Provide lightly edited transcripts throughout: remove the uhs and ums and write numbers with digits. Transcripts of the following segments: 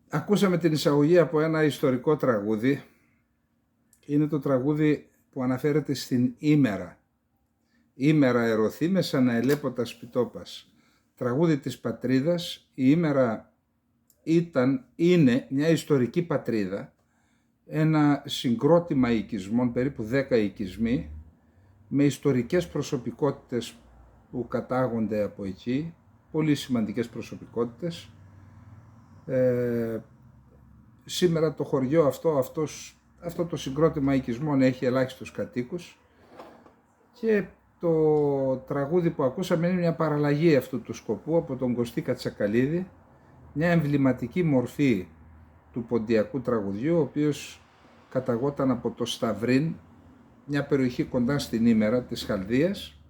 Ακούσαμε την εισαγωγή από ένα ιστορικό τραγούδι. Είναι το τραγούδι που αναφέρεται στην Ήμερα. Ήμερα ερωθήμε σαν αελέποτα σπιτόπας. Τραγούδι της πατρίδας. Η Ήμερα είναι μια ιστορική πατρίδα, ένα συγκρότημα οικισμών, περίπου 10 οικισμοί, με ιστορικές προσωπικότητες που κατάγονται από εκεί, πολύ σημαντικές προσωπικότητες. Σήμερα το χωριό αυτό το συγκρότημα οικισμών έχει ελάχιστους κατοίκους και το τραγούδι που ακούσαμε είναι μια παραλλαγή αυτού του σκοπού από τον Κωστή Κατσακαλίδη, μια εμβληματική μορφή του ποντιακού τραγουδιού, ο οποίος καταγόταν από το Σταυρίν, μια περιοχή κοντά στην Ήμερα της Χαλδίας.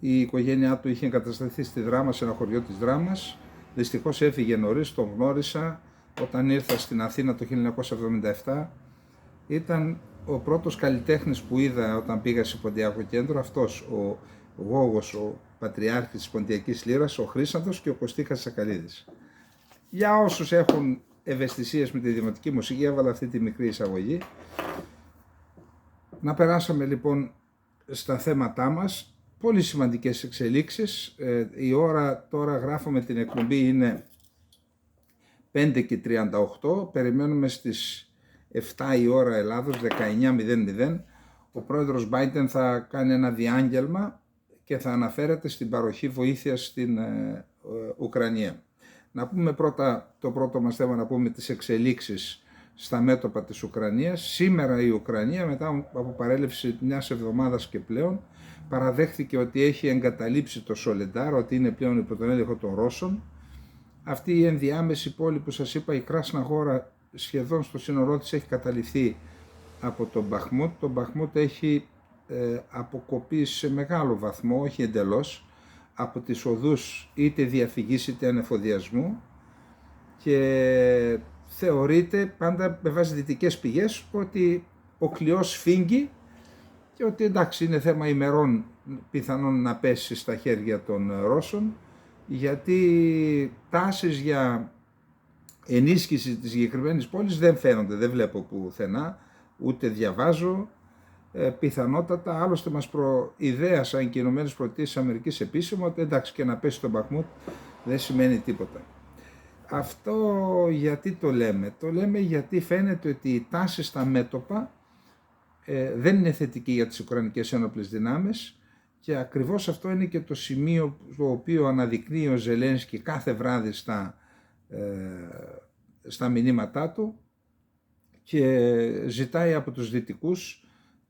Η οικογένειά του είχε εγκατασταθεί στη Δράμα, σε ένα χωριό της Δράμας. Δυστυχώς έφυγε νωρίς, τον γνώρισα όταν ήρθα στην Αθήνα το 1977. Ήταν ο πρώτος καλλιτέχνης που είδα όταν πήγα σε Ποντιακό Κέντρο, αυτός ο Γόγος, ο πατριάρχης της Ποντιακής Λύρας, ο Χρήσανθος και ο Κωστή Κατσακαλίδης. Για όσους έχουν ευαισθησίες με τη δημοτική μουσική, έβαλα αυτή τη μικρή εισαγωγή. Να περάσαμε λοιπόν στα θέματά μας. Πολύ σημαντικές εξελίξεις. Η ώρα τώρα, γράφουμε την εκπομπή, είναι 5:38. Περιμένουμε στις 7 η ώρα Ελλάδος, 19:00. Ο πρόεδρος Biden θα κάνει ένα διάγγελμα και θα αναφέρεται στην παροχή βοήθειας στην Ουκρανία. Να πούμε πρώτα, το πρώτο μας θέμα, να πούμε τις εξελίξεις στα μέτωπα της Ουκρανίας. Σήμερα η Ουκρανία, μετά από παρέλευση μιας εβδομάδας και πλέον, παραδέχθηκε ότι έχει εγκαταλείψει το Σολεντάρ, ότι είναι πλέον υπό τον έλεγχο των Ρώσων. Αυτή η ενδιάμεση πόλη που σας είπα, η Κράσνα Χώρα, σχεδόν στο σύνολό της έχει καταληφθεί από τον Μπαχμούτ. Το Μπαχμούτ έχει αποκοπεί σε μεγάλο βαθμό, όχι εντελώς, από τις οδούς είτε διαφυγής είτε ανεφοδιασμού και θεωρείται πάντα με βάση δυτικές πηγές ότι ο κλειός φύγει και ότι εντάξει, είναι θέμα ημερών πιθανόν να πέσει στα χέρια των Ρώσων, γιατί τάσεις για ενίσχυση της συγκεκριμένης πόλης δεν φαίνονται, δεν βλέπω πουθενά, ούτε διαβάζω. Πιθανότατα, άλλωστε μας προειδέασαν και οι ΗΠΑ επίσημα ότι εντάξει, και να πέσει το Μπαχμούτ δεν σημαίνει τίποτα. Αυτό γιατί το λέμε? Το λέμε γιατί φαίνεται ότι η τάση στα μέτωπα δεν είναι θετική για τις Ουκρανικές ένοπλες δυνάμεις και ακριβώς αυτό είναι και το σημείο το οποίο αναδεικνύει ο Ζελένσκι κάθε βράδυ στα μηνύματά του και ζητάει από τους δυτικούς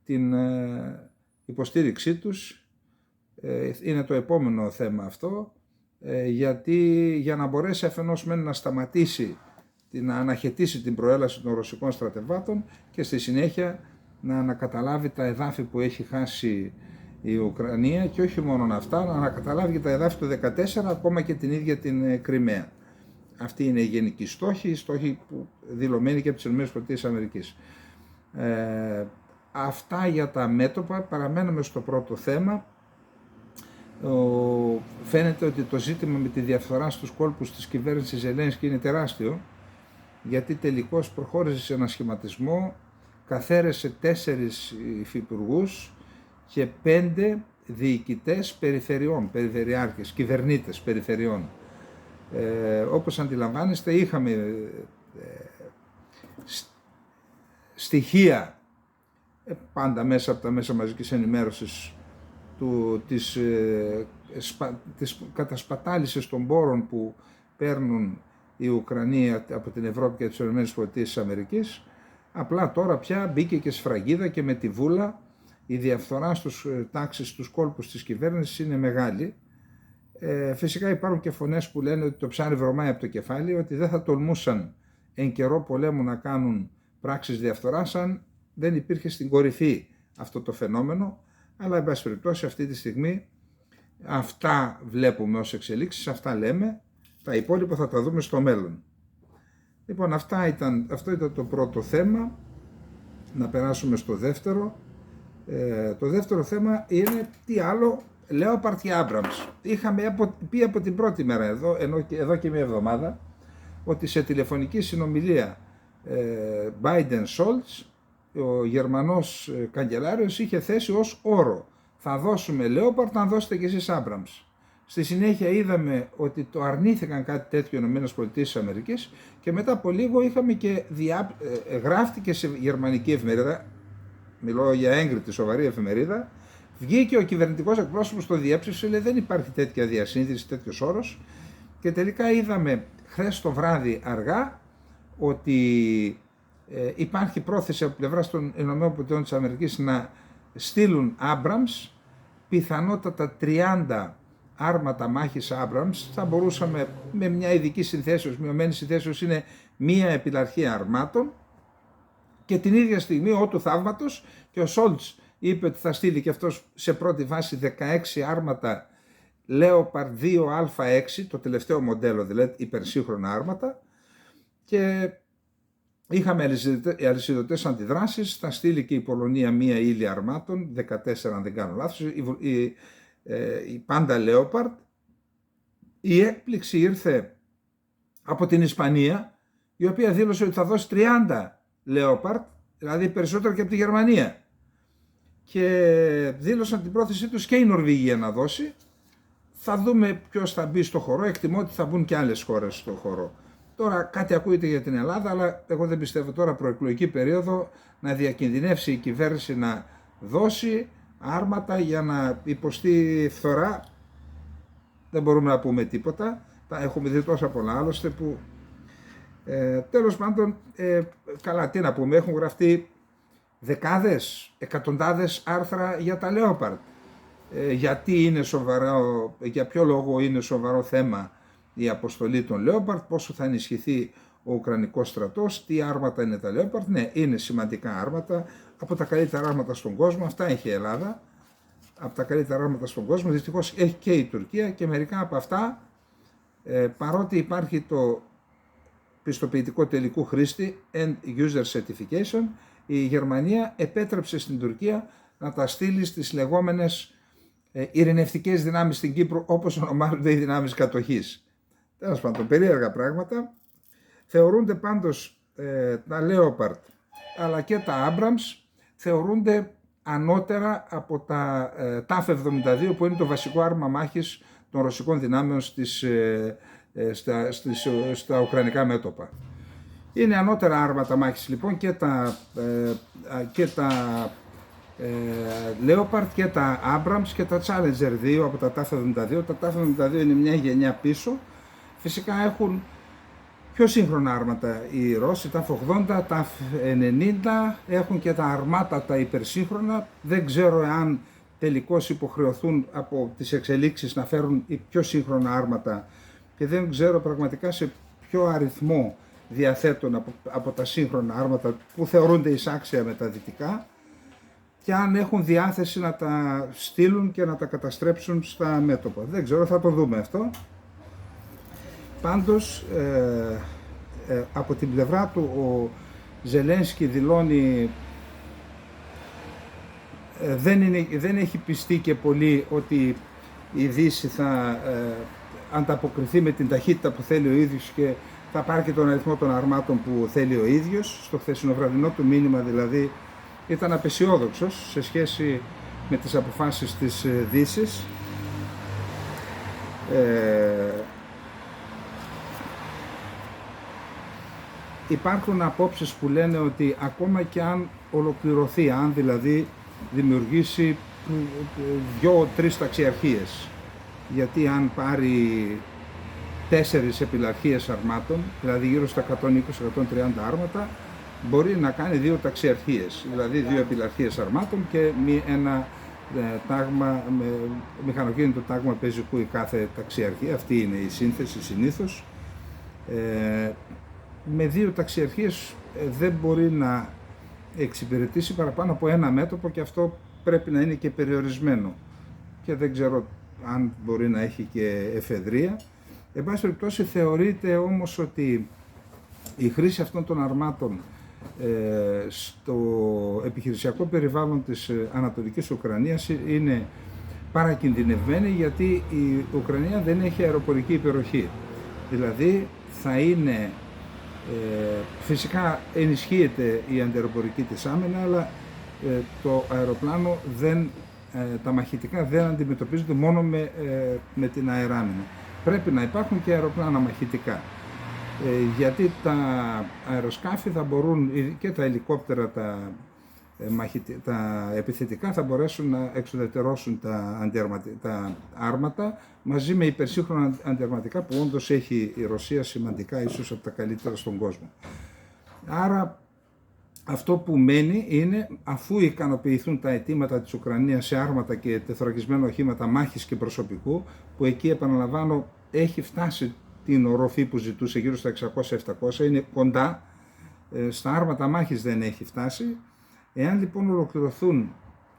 την υποστήριξή τους. Είναι το επόμενο θέμα αυτό, γιατί για να μπορέσει αφενός να σταματήσει, να αναχαιτήσει την προέλαση των ρωσικών στρατευμάτων και στη συνέχεια να ανακαταλάβει τα εδάφη που έχει χάσει η Ουκρανία και όχι μόνο αυτά, να ανακαταλάβει και τα εδάφη του 2014, ακόμα και την ίδια την Κριμαία. Αυτή είναι η γενική στόχη, η στόχη που δηλωμένη και από τις ΗΠΑ. Αυτά για τα μέτωπα. Παραμένουμε στο πρώτο θέμα. Φαίνεται ότι το ζήτημα με τη διαφθορά στους κόλπους της κυβέρνησης Ζελένσκι είναι τεράστιο, γιατί τελικώς προχώρησε σε ένα σχηματισμό, καθαίρεσε 4 υφυπουργούς και 5 διοικητές περιφερειών, περιφερειάρχες, κυβερνήτες περιφερειών. Όπως αντιλαμβάνεστε, είχαμε στοιχεία πάντα μέσα από τα μέσα μαζικής ενημέρωσης της κατασπατάλησης των πόρων που παίρνουν η Ουκρανία από την Ευρώπη και τις ΗΠΑ. Απλά τώρα πια μπήκε και σφραγίδα και με τη βούλα η διαφθορά στους τάξεις, στους κόλπους της κυβέρνησης είναι μεγάλη. Φυσικά υπάρχουν και φωνές που λένε ότι το ψάρι βρωμάει από το κεφάλι, ότι δεν θα τολμούσαν εν καιρό πολέμου να κάνουν πράξεις διαφθοράς αν δεν υπήρχε στην κορυφή αυτό το φαινόμενο, αλλά εν πάση περιπτώσει αυτή τη στιγμή αυτά βλέπουμε ως εξελίξεις, αυτά λέμε, Τα υπόλοιπα θα τα δούμε στο μέλλον. Λοιπόν, αυτό ήταν το πρώτο θέμα. Να περάσουμε στο δεύτερο. Το δεύτερο θέμα είναι τι άλλο, Leopard και Abrams. Είχαμε πει από την πρώτη μέρα εδώ και μια εβδομάδα ότι σε τηλεφωνική συνομιλία Biden-Scholz ο Γερμανός καγκελάριος είχε θέσει ως όρο θα δώσουμε Leopard αν δώσετε και εσείς Abrams. Στη συνέχεια είδαμε ότι το αρνήθηκαν κάτι τέτοιο οι ΗΠΑ και μετά από λίγο είχαμε και γράφτηκε σε γερμανική εφημερίδα, μιλώ για έγκριτη σοβαρή εφημερίδα, βγήκε ο κυβερνητικός εκπρόσωπος, το διέψευσε, λέει δεν υπάρχει τέτοια διασύνδεση, τέτοιος όρος, και τελικά είδαμε χθες το βράδυ αργά ότι υπάρχει πρόθεση από πλευράς των ΗΠΑ να στείλουν Abrams, πιθανότατα 30 άρματα μάχης Abrams. Θα μπορούσαμε με μια ειδική συνθέσεως, μειωμένη συνθέσεως είναι μία επιλαρχία αρμάτων, και την ίδια στιγμή ότου θαύματος και ο Σόλτς είπε ότι θα στείλει και αυτός σε πρώτη βάση 16 άρματα Leopard 2α6, το τελευταίο μοντέλο δηλαδή, υπερσύγχρονα άρματα, και είχαμε αλυσιδωτές αντιδράσεις. Θα στείλει και η Πολωνία μία ύλη αρμάτων, 14 αν δεν κάνω λάθος, η πάντα Leopard. Η έκπληξη ήρθε από την Ισπανία, η οποία δήλωσε ότι θα δώσει 30 Leopard, δηλαδή περισσότερο και από τη Γερμανία, και δήλωσαν την πρόθεσή τους και η Νορβηγία να δώσει. Θα δούμε ποιος θα μπει στο χορό, εκτιμώ ότι θα μπουν και άλλες χώρες στο χορό. Τώρα κάτι ακούγεται για την Ελλάδα, αλλά εγώ δεν πιστεύω τώρα προεκλογική περίοδο να διακινδυνεύσει η κυβέρνηση να δώσει άρματα για να υποστεί φθορά. Δεν μπορούμε να πούμε τίποτα, τα έχουμε δει τόσα πολλά άλλωστε που τέλος πάντων, καλά τι να πούμε, έχουν γραφτεί δεκάδες, εκατοντάδες άρθρα για τα Leopard. Γιατί είναι σοβαρό, για ποιο λόγο είναι σοβαρό θέμα η αποστολή των Leopard, πόσο θα ενισχυθεί ο Ουκρανικός στρατός, τι άρματα είναι τα Leopard. Ναι, είναι σημαντικά άρματα, από τα καλύτερα άρματα στον κόσμο, αυτά έχει η Ελλάδα, από τα καλύτερα άρματα στον κόσμο, δυστυχώς έχει και η Τουρκία, και μερικά από αυτά, παρότι υπάρχει το πιστοποιητικό τελικού χρήστη, End User Certification, η Γερμανία επέτρεψε στην Τουρκία να τα στείλει στις λεγόμενες ειρηνευτικές δυνάμεις στην Κύπρο, όπως ονομάζονται οι δυνάμεις κατοχής. Τέλος πάντων, περίεργα πράγματα. Θεωρούνται πάντως τα Leopard αλλά και τα Abrams θεωρούνται ανώτερα από τα TAF-72, που είναι το βασικό άρμα μάχης των ρωσικών δυνάμεων στα ουκρανικά μέτωπα. Είναι ανώτερα άρματα μάχης λοιπόν και τα Leopard και τα Abrams και τα Challenger 2 από τα TAF-72. Τα TAF-72 είναι μια γενιά πίσω. Φυσικά έχουν πιο σύγχρονα άρματα οι Ρώσοι, τα TAF-80, TAF-90, έχουν και τα αρμάτα τα υπερσύγχρονα. Δεν ξέρω αν τελικώς υποχρεωθούν από τις εξελίξεις να φέρουν πιο σύγχρονα άρματα, και δεν ξέρω πραγματικά σε ποιο αριθμό διαθέτουν από τα σύγχρονα άρματα που θεωρούνται εισάξια με τα δυτικά, και αν έχουν διάθεση να τα στείλουν και να τα καταστρέψουν στα μέτωπα. Δεν ξέρω, θα το δούμε αυτό. Πάντως, από την πλευρά του ο Ζελένσκι δηλώνει δεν έχει πιστεί και πολύ ότι η Δύση θα ανταποκριθεί με την ταχύτητα που θέλει ο ίδιος και θα πάρει και τον αριθμό των αρμάτων που θέλει ο ίδιος. Στο χθεσινοβραδινό του μήνυμα δηλαδή ήταν απεσιόδοξος σε σχέση με τις αποφάσεις της Δύσης. Υπάρχουν απόψεις που λένε ότι ακόμα και αν ολοκληρωθεί, αν δηλαδή δημιουργήσει 2-3 ταξιαρχίες, γιατί αν πάρει 4 επιλαρχίες αρμάτων, δηλαδή γύρω στα 120-130 άρματα, μπορεί να κάνει 2 ταξιαρχίες, δηλαδή 2 επιλαρχίες αρμάτων και ένα τάγμα, μηχανοκίνητο τάγμα πεζικού η κάθε ταξιαρχία. Αυτή είναι η σύνθεση συνήθως. Με 2 ταξιαρχίες δεν μπορεί να εξυπηρετήσει παραπάνω από ένα μέτωπο, και αυτό πρέπει να είναι και περιορισμένο, και δεν ξέρω αν μπορεί να έχει και εφεδρεία. Εν πάση περιπτώσει, θεωρείται όμως ότι η χρήση αυτών των αρμάτων στο επιχειρησιακό περιβάλλον της Ανατολικής Ουκρανίας είναι παρακινδυνευμένη, γιατί η Ουκρανία δεν έχει αεροπορική υπεροχή. Δηλαδή θα είναι, φυσικά ενισχύεται η αντιαεροπορική της άμυνα, αλλά το αεροπλάνο τα μαχητικά δεν αντιμετωπίζονται μόνο με την αεράμινα. Πρέπει να υπάρχουν και αεροπλάνα μαχητικά, γιατί τα αεροσκάφη θα μπορούν, και τα ελικόπτερα τα επιθετικά, θα μπορέσουν να εξουδετερώσουν τα άρματα μαζί με υπερσύγχρονα αντιαρματικά, που όντως έχει η Ρωσία σημαντικά, ίσως από τα καλύτερα στον κόσμο. Άρα αυτό που μένει είναι, αφού ικανοποιηθούν τα αιτήματα της Ουκρανίας σε άρματα και τεθωρακισμένα οχήματα μάχης και προσωπικού, που εκεί, επαναλαμβάνω, έχει φτάσει την οροφή που ζητούσε, γύρω στα 600-700, είναι κοντά, στα άρματα μάχης δεν έχει φτάσει. Εάν λοιπόν ολοκληρωθούν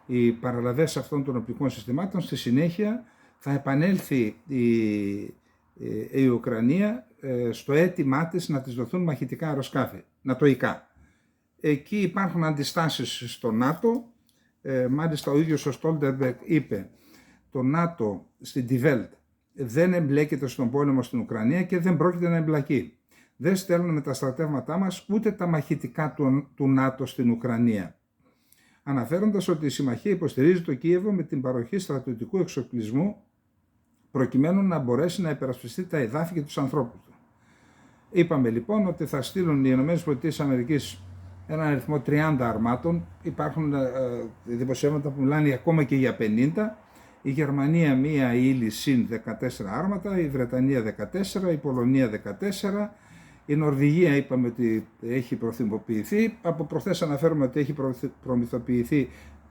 οι παραλαβές αυτών των οπλικών συστημάτων, στη συνέχεια θα επανέλθει η Ουκρανία στο αίτημά της να της δοθούν μαχητικά αεροσκάφη, νατοϊκά. Εκεί υπάρχουν αντιστάσεις στο ΝΑΤΟ, μάλιστα ο ίδιος ο Στόλτεμπεργκ είπε, το ΝΑΤΟ στην Die Welt δεν εμπλέκεται στον πόλεμο στην Ουκρανία και δεν πρόκειται να εμπλακεί. Δεν στέλνουμε τα στρατεύματά μας ούτε τα μαχητικά του ΝΑΤΟ στην Ουκρανία. Αναφέροντας ότι η συμμαχία υποστηρίζει το Κίεβο με την παροχή στρατιωτικού εξοπλισμού προκειμένου να μπορέσει να υπερασπιστεί τα εδάφη και τους ανθρώπους του. Είπαμε λοιπόν ότι θα στείλουν οι ΗΠΑ έναν αριθμό 30 αρμάτων. Υπάρχουν δημοσιεύματα που μιλάνε ακόμα και για 50. Η Γερμανία μία ύλη συν 14 άρματα, η Βρετανία 14, η Πολωνία 14, η Νορβηγία είπαμε ότι έχει προθυμοποιηθεί, από προχθές αναφέρουμε ότι έχει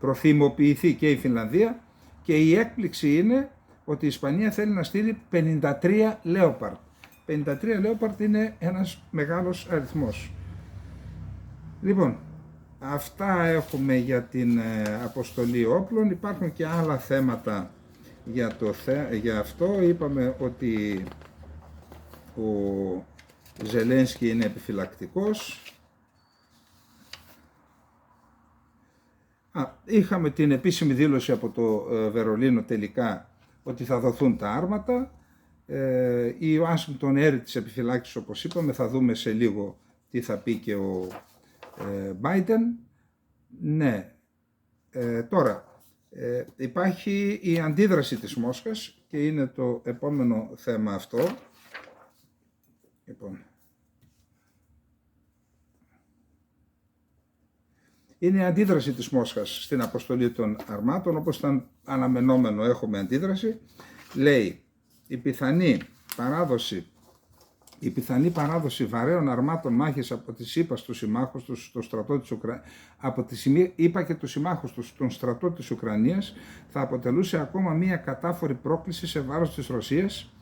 προθυμοποιηθεί και η Φινλανδία, και η έκπληξη είναι ότι η Ισπανία θέλει να στείλει 53 Leopard. 53 Leopard είναι ένας μεγάλος αριθμός. Λοιπόν, αυτά έχουμε για την αποστολή όπλων. Υπάρχουν και άλλα θέματα για αυτό. Είπαμε ότι ο Ζελένσκι είναι επιφυλακτικός. Είχαμε την επίσημη δήλωση από το Βερολίνο τελικά ότι θα δοθούν τα άρματα. Η Ουάσιγκτον έρει της επιφυλάξεις, όπως είπαμε, θα δούμε σε λίγο τι θα πει και ο Biden. Ναι, τώρα υπάρχει η αντίδραση της Μόσχας και είναι το επόμενο θέμα αυτό. Λοιπόν, είναι η αντίδραση της Μόσχας στην αποστολή των αρμάτων, όπως ήταν αναμενόμενο έχουμε αντίδραση. Λέει, η πιθανή παράδοση βαρέων αρμάτων μάχης από τις ΗΠΑ στους συμμάχους τους στο στρατό της Ουκρανίας, από τις ΗΠΑ και τους συμμάχους τους στον στρατό της Ουκρανίας, θα αποτελούσε ακόμα μία κατάφορη πρόκληση σε βάρος της Ρωσίας,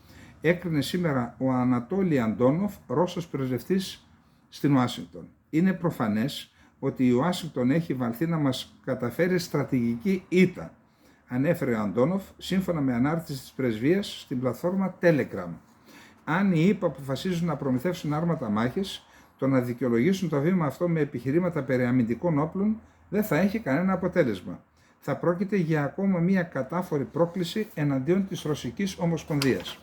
έκρινε σήμερα ο Ανατόλι Αντόνοφ, Ρώσος πρεσβευτής στην Ουάσιγκτον. Είναι προφανές ότι η Ουάσιγκτον έχει βαλθεί να μας καταφέρει στρατηγική ήττα, ανέφερε ο Αντόνοφ, σύμφωνα με ανάρτηση της πρεσβείας στην πλατφόρμα Telegram. Αν οι ΗΠΑ αποφασίζουν να προμηθεύσουν άρματα μάχης, το να δικαιολογήσουν το βήμα αυτό με επιχειρήματα περί αμυντικών όπλων δεν θα έχει κανένα αποτέλεσμα. Θα πρόκειται για ακόμα μία κατάφορη πρόκληση εναντίον της Ρωσικής Ομοσπονδίας.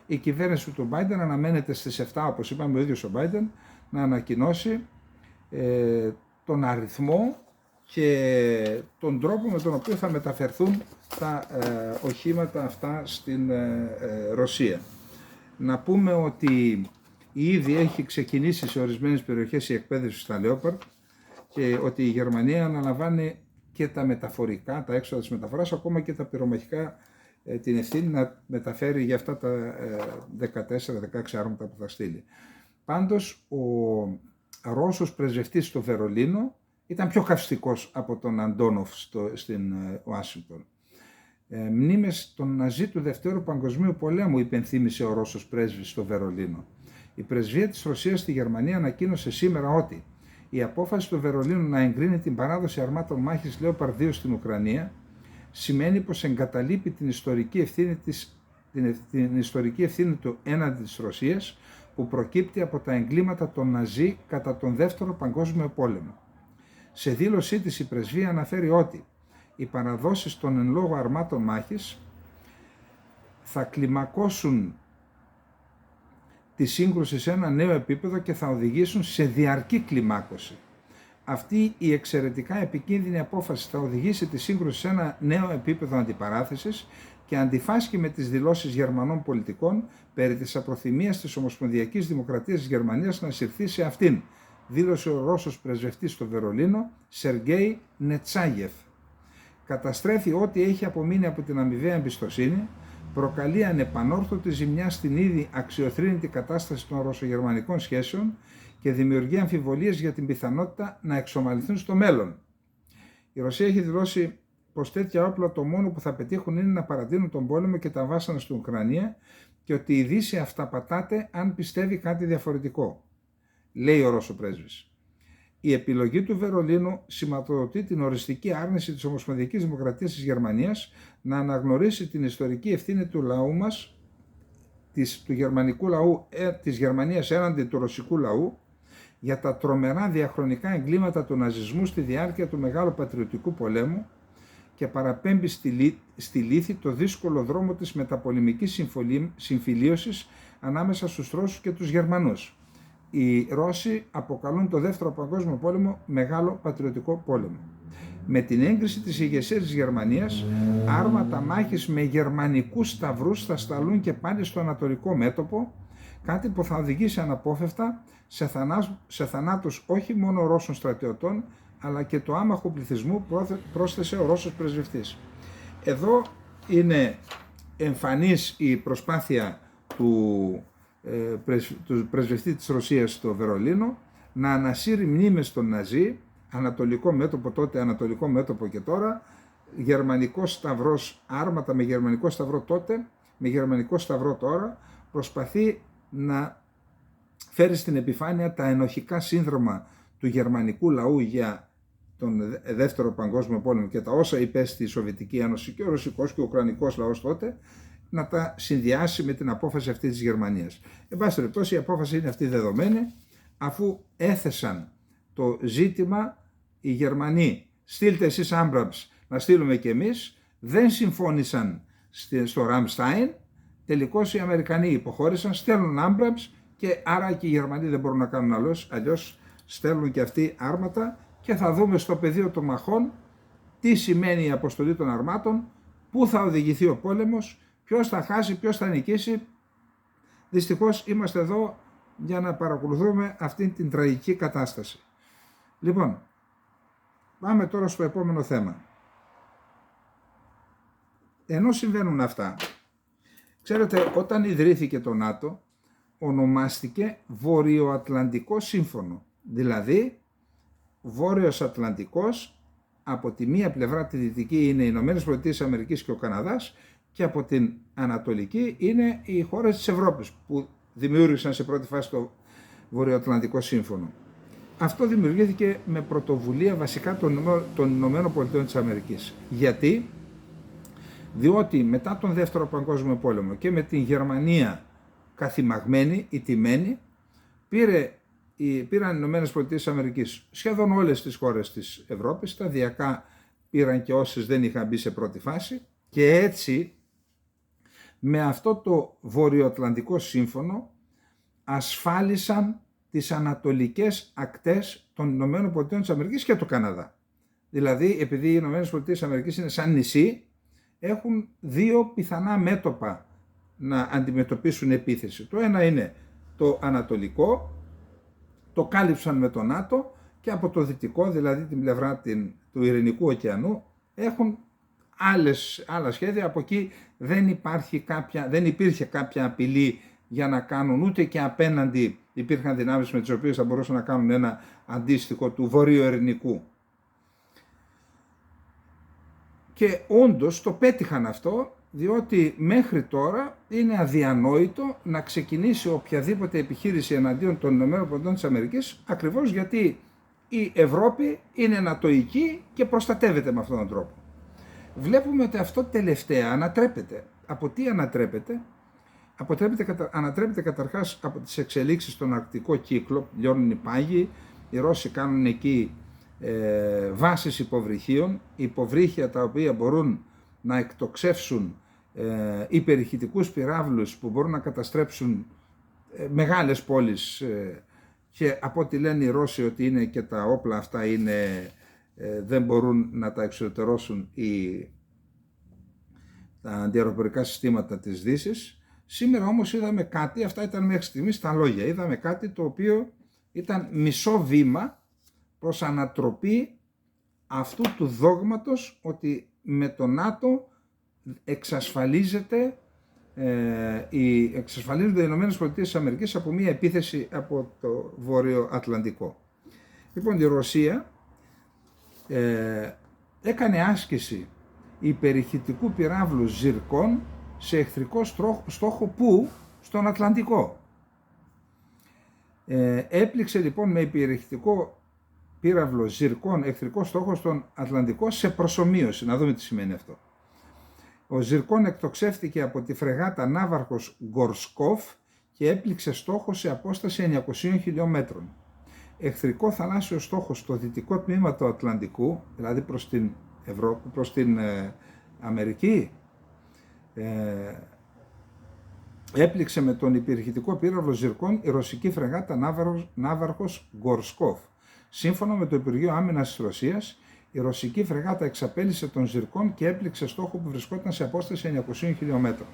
Η κυβέρνηση του Biden αναμένεται στις 7, όπως είπαμε ο ίδιος ο Biden, να ανακοινώσει τον αριθμό και τον τρόπο με τον οποίο θα μεταφερθούν τα οχήματα αυτά στην Ρωσία. Να πούμε ότι ήδη έχει ξεκινήσει σε ορισμένες περιοχές η εκπαίδευση στα Leopard και ότι η Γερμανία αναλαμβάνει και τα μεταφορικά, τα έξοδα της μεταφοράς, ακόμα και τα πυρομαχικά, την ευθύνη να μεταφέρει για αυτά τα 14-16 άρματα που θα στείλει. Πάντως, ο Ρώσος πρεσβευτής στο Βερολίνο ήταν πιο καυστικός από τον Αντόνοφ στην Ουάσιγκτον. Μνήμες των Ναζί του Δευτέρου Παγκοσμίου Πολέμου υπενθύμησε ο Ρώσος πρέσβης στο Βερολίνο. Η πρεσβεία της Ρωσίας στη Γερμανία ανακοίνωσε σήμερα ότι η απόφαση του Βερολίνου να εγκρίνει την παράδοση αρμάτων μάχης Leopard 2 στην Ουκρανία σημαίνει πως εγκαταλείπει την ιστορική ευθύνη της την ιστορική ευθύνη του έναντι της Ρωσίας που προκύπτει από τα εγκλήματα των Ναζί κατά τον Δεύτερο Παγκόσμιο Πόλεμο. Σε δήλωσή της η πρεσβεία αναφέρει ότι οι παραδόσεις των εν λόγω αρμάτων μάχης θα κλιμακώσουν τη σύγκρουση σε ένα νέο επίπεδο και θα οδηγήσουν σε διαρκή κλιμάκωση. Αυτή η εξαιρετικά επικίνδυνη απόφαση θα οδηγήσει τη σύγκρουση σε ένα νέο επίπεδο αντιπαράθεσης και αντιφάσκει με τις δηλώσεις Γερμανών πολιτικών περί της απροθυμίας της Ομοσπονδιακής Δημοκρατίας της Γερμανίας να συρθεί σε αυτήν, δήλωσε ο Ρώσος πρεσβευτής στο Βερολίνο, Σεργέι Νετσάγεφ. Καταστρέφει ό,τι έχει απομείνει από την αμοιβαία εμπιστοσύνη, προκαλεί ανεπανόρθωτη ζημιά στην ήδη αξιοθρήνητη κατάσταση των ρωσογερμανικών σχέσεων και δημιουργεί αμφιβολίες για την πιθανότητα να εξομαλυνθούν στο μέλλον. Η Ρωσία έχει δηλώσει πως τέτοια όπλα το μόνο που θα πετύχουν είναι να παρατείνουν τον πόλεμο και τα βάσανα στην Ουκρανία και ότι η Δύση αυταπατάται αν πιστεύει κάτι διαφορετικό, λέει ο Ρώσο πρέσβης. Η επιλογή του Βερολίνου σηματοδοτεί την οριστική άρνηση της Ομοσπονδιακής Δημοκρατίας της Γερμανίας να αναγνωρίσει την ιστορική ευθύνη του λαού μας, του γερμανικού λαού της Γερμανίας έναντι του ρωσικού λαού, για τα τρομερά διαχρονικά εγκλήματα του ναζισμού στη διάρκεια του Μεγάλου Πατριωτικού Πολέμου και παραπέμπει στη λύθη το δύσκολο δρόμο της μεταπολεμικής συμφιλίωσης ανάμεσα στους Ρώσους και τους Γερμανούς. Οι Ρώσοι αποκαλούν το Δεύτερο Παγκόσμιο Πόλεμο Μεγάλο Πατριωτικό Πόλεμο. Με την έγκριση της ηγεσίας της Γερμανίας, άρματα μάχης με γερμανικούς σταυρούς θα σταλούν και πάλι στο ανατολικό μέτωπο, κάτι που θα οδηγήσει αναπόφευκτα σε θανάτους όχι μόνο Ρώσων στρατιωτών, αλλά και του άμαχου πληθυσμού, πρόσθεσε ο Ρώσος πρεσβευτής. Εδώ είναι εμφανής η προσπάθεια του πρεσβευτή της Ρωσίας στο Βερολίνο να ανασύρει μνήμες των Ναζί, ανατολικό μέτωπο τότε, ανατολικό μέτωπο και τώρα, γερμανικός σταυρός, άρματα με γερμανικό σταυρό τότε, με γερμανικό σταυρό τώρα, προσπαθεί να φέρει στην επιφάνεια τα ενοχικά σύνδρομα του γερμανικού λαού για τον Δεύτερο Παγκόσμιο Πόλεμο και τα όσα υπέστη η Σοβιετική Ένωση και ο ρωσικός και ο ουκρανικός λαός τότε, να τα συνδυάσει με την απόφαση αυτή της Γερμανίας. Εν πάση περιπτώσει, η απόφαση είναι αυτή δεδομένη, αφού έθεσαν το ζήτημα οι Γερμανοί, στείλτε εσείς Άμπραμς, να στείλουμε και εμείς, δεν συμφώνησαν στο Ραμστάιν, τελικώς οι Αμερικανοί υποχώρησαν, στέλνουν Άμπραμς και άρα και οι Γερμανοί δεν μπορούν να κάνουν αλλιώς στέλνουν και αυτοί άρματα και θα δούμε στο πεδίο των μαχών τι σημαίνει η αποστολή των αρμάτων, πού θα οδηγηθεί ο πόλεμος, ποιος θα χάσει, ποιος θα νικήσει. Δυστυχώς είμαστε εδώ για να παρακολουθούμε αυτή την τραγική κατάσταση. Λοιπόν, πάμε τώρα στο επόμενο θέμα. Ενώ συμβαίνουν αυτά, ξέρετε, όταν ιδρύθηκε το ΝΑΤΟ, ονομάστηκε Βορειοατλαντικό Σύμφωνο. Δηλαδή, Βόρειος Ατλαντικός, από τη μία πλευρά τη δυτική είναι οι Ηνωμένες Πολιτείες Αμερικής και ο Καναδάς και από την ανατολική είναι οι χώρες της Ευρώπης που δημιούργησαν σε πρώτη φάση το Βορειοατλαντικό Σύμφωνο. Αυτό δημιουργήθηκε με πρωτοβουλία βασικά των Ηνωμένων Πολιτείων της Αμερικής. Γιατί? Διότι μετά τον Δεύτερο Παγκόσμιο Πόλεμο και με την Γερμανία καθημαγμένη, ηττημένη, πήραν οι Ηνωμένες Πολιτείες της Αμερικής σχεδόν όλες τις χώρες της Ευρώπης, σταδιακά πήραν και όσες δεν είχαν μπει σε πρώτη φάση και έτσι με αυτό το Βορειοατλαντικό Σύμφωνο ασφάλισαν τις ανατολικές ακτές των Ηνωμένων Πολιτείων της Αμερικής και του Καναδά. Δηλαδή, επειδή οι Ηνωμένες Πολιτείες της Αμερικής είναι σαν νησί, έχουν δύο πιθανά μέτωπα να αντιμετωπίσουν επίθεση. Το ένα είναι το ανατολικό, το κάλυψαν με το ΝΑΤΟ και από το δυτικό, δηλαδή την πλευρά του Ειρηνικού ωκεανού, έχουν άλλα σχέδια. Από εκεί δεν υπήρχε κάποια απειλή για να κάνουν, ούτε και απέναντι υπήρχαν δυνάμεις με τις οποίες θα μπορούσαν να κάνουν ένα αντίστοιχο του βορειο-ειρηνικού. Και όντως το πέτυχαν αυτό, διότι μέχρι τώρα είναι αδιανόητο να ξεκινήσει οποιαδήποτε επιχείρηση εναντίον των ΗΠΑ, ακριβώς γιατί η Ευρώπη είναι νατοϊκή και προστατεύεται με αυτόν τον τρόπο. Βλέπουμε ότι αυτό τελευταία ανατρέπεται. Από τι ανατρέπεται? Ανατρέπεται καταρχάς από τις εξελίξεις στον αρκτικό κύκλο, λιώνουν οι πάγοι, οι Ρώσοι κάνουν εκεί βάσεις υποβρυχίων, υποβρύχια τα οποία μπορούν να εκτοξεύσουν υπερηχητικούς πυράβλους που μπορούν να καταστρέψουν μεγάλες πόλεις, και από ό,τι λένε οι Ρώσοι ότι είναι και τα όπλα αυτά δεν μπορούν να τα εξωτερώσουν τα αντιαεροπορικά συστήματα της Δύσης. Σήμερα όμως είδαμε κάτι, αυτά ήταν μέχρι στιγμής τα λόγια, είδαμε κάτι το οποίο ήταν μισό βήμα προς ανατροπή αυτού του δόγματος ότι με το ΝΑΤΟ εξασφαλίζονται οι Ηνωμένες Πολιτείες της Αμερικής από μια επίθεση από το Βόρειο Ατλαντικό. Λοιπόν, η Ρωσία έκανε άσκηση υπερηχητικού πυράβλου Ζιρκόν σε εχθρικό στόχο που? Στον Ατλαντικό. Έπληξε λοιπόν με υπερηχητικό πύραυλο Ζιρκόν εχθρικό στόχο στον Ατλαντικό σε προσομοίωση. Να δούμε τι σημαίνει αυτό. Ο Ζιρκόν εκτοξεύτηκε από τη φρεγάτα ναύαρχος Γκορσκόφ και έπληξε στόχο σε απόσταση 900 χιλιόμετρων. Εχθρικό θαλάσσιο στόχο στο δυτικό τμήμα του Ατλαντικού, δηλαδή προς την Ευρώπη, προς την Αμερική, έπληξε με τον υπερηχητικό πύραυλο Ζιρκόν η ρωσική φρεγάτα ναύαρχος Γκορσκόφ. Σύμφωνα με το Υπουργείο Άμυνας της Ρωσίας, η ρωσική φρεγάτα εξαπέλυσε τον Ζιρκόν και έπληξε στόχο που βρισκόταν σε απόσταση 900 χιλιόμετρων.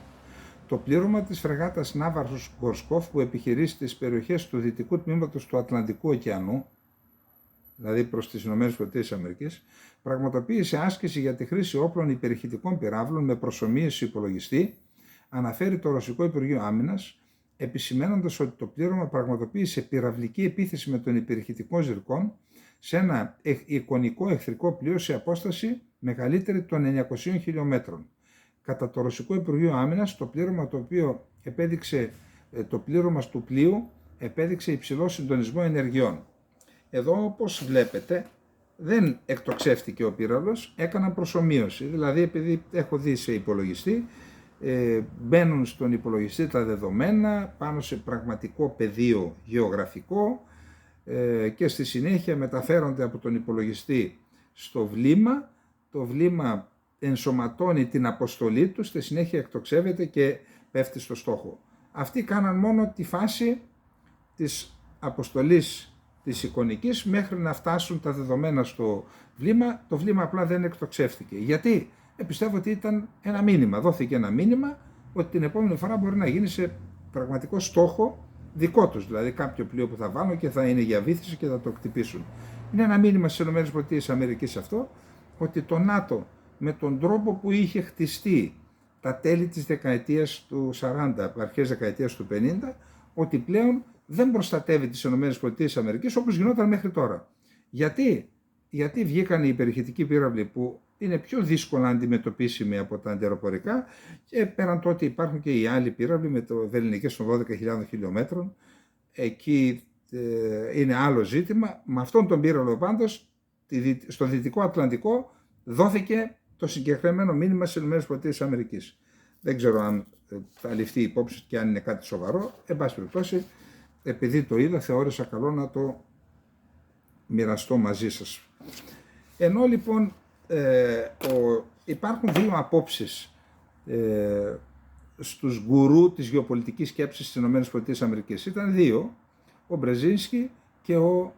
Το πλήρωμα της φρεγάτας ναύαρχος Γκορσκόφ, που επιχειρεί στις περιοχές του δυτικού τμήματος του Ατλαντικού ωκεανού, δηλαδή προς τις ΗΠΑ, πραγματοποίησε άσκηση για τη χρήση όπλων υπερηχητικών πυράβλων με προσομοίωση υπολογιστή, αναφέρει το Ρωσικό Υπουργείο Άμυνας, επισημαίνοντας ότι το πλήρωμα πραγματοποίησε πυραυλική επίθεση με τον υπερηχητικό Ζιρκόν σε ένα εικονικό εχθρικό πλοίο σε απόσταση μεγαλύτερη των 900 χιλιόμετρων. Κατά το Ρωσικό Υπουργείο Άμυνας, το πλήρωμα του πλοίου επέδειξε υψηλό συντονισμό ενεργειών. Εδώ, όπως βλέπετε, δεν εκτοξεύτηκε ο πύραυλος, έκαναν προσομοίωση. Δηλαδή, επειδή έχω δει σε υπολογιστή, μπαίνουν στον υπολογιστή τα δεδομένα πάνω σε πραγματικό πεδίο γεωγραφικό και στη συνέχεια μεταφέρονται από τον υπολογιστή στο βλήμα. Το βλήμα ενσωματώνει την αποστολή του, στη συνέχεια εκτοξεύεται και πέφτει στο στόχο. Αυτοί κάναν μόνο τη φάση της αποστολής της εικονικής μέχρι να φτάσουν τα δεδομένα στο βλήμα. Το βλήμα απλά δεν εκτοξεύτηκε. Γιατί? Πιστεύω ότι ήταν ένα μήνυμα. Δόθηκε ένα μήνυμα ότι την επόμενη φορά μπορεί να γίνει σε πραγματικό στόχο δικό τους. Δηλαδή κάποιο πλοίο που θα βάλουν και θα είναι για βύθιση και θα το χτυπήσουν. Είναι ένα μήνυμα στις ΗΠΑ αυτό, ότι το ΝΑΤΟ με τον τρόπο που είχε χτιστεί τα τέλη της δεκαετίας του 40, αρχές δεκαετίας του 50, ότι πλέον δεν προστατεύει τις ΗΠΑ όπως γινόταν μέχρι τώρα. Γιατί βγήκαν οι υπερηχητικοί πύραυλοι που είναι πιο δύσκολα αντιμετωπίσιμοι από τα αντιαεροπορικά, και πέραν το ότι υπάρχουν και οι άλλοι πύραυλοι με το βελληνικές των 12.000 χιλιόμετρων, εκεί είναι άλλο ζήτημα. Με αυτόν τον πύραυλο πάντως στο Δυτικό Ατλαντικό δόθηκε το συγκεκριμένο μήνυμα στις ΗΠΑ. Δεν ξέρω αν θα ληφθεί υπόψη και αν είναι κάτι σοβαρό. Εν πάση περιπτώσει, επειδή το είδα, θεώρησα καλό να το μοιραστώ μαζί σας. Ενώ λοιπόν υπάρχουν δύο απόψεις στους γκουρού της γεωπολιτικής σκέψης στις ΗΠΑ. Ήταν δύο, ο Μπρεζίνσκι και ο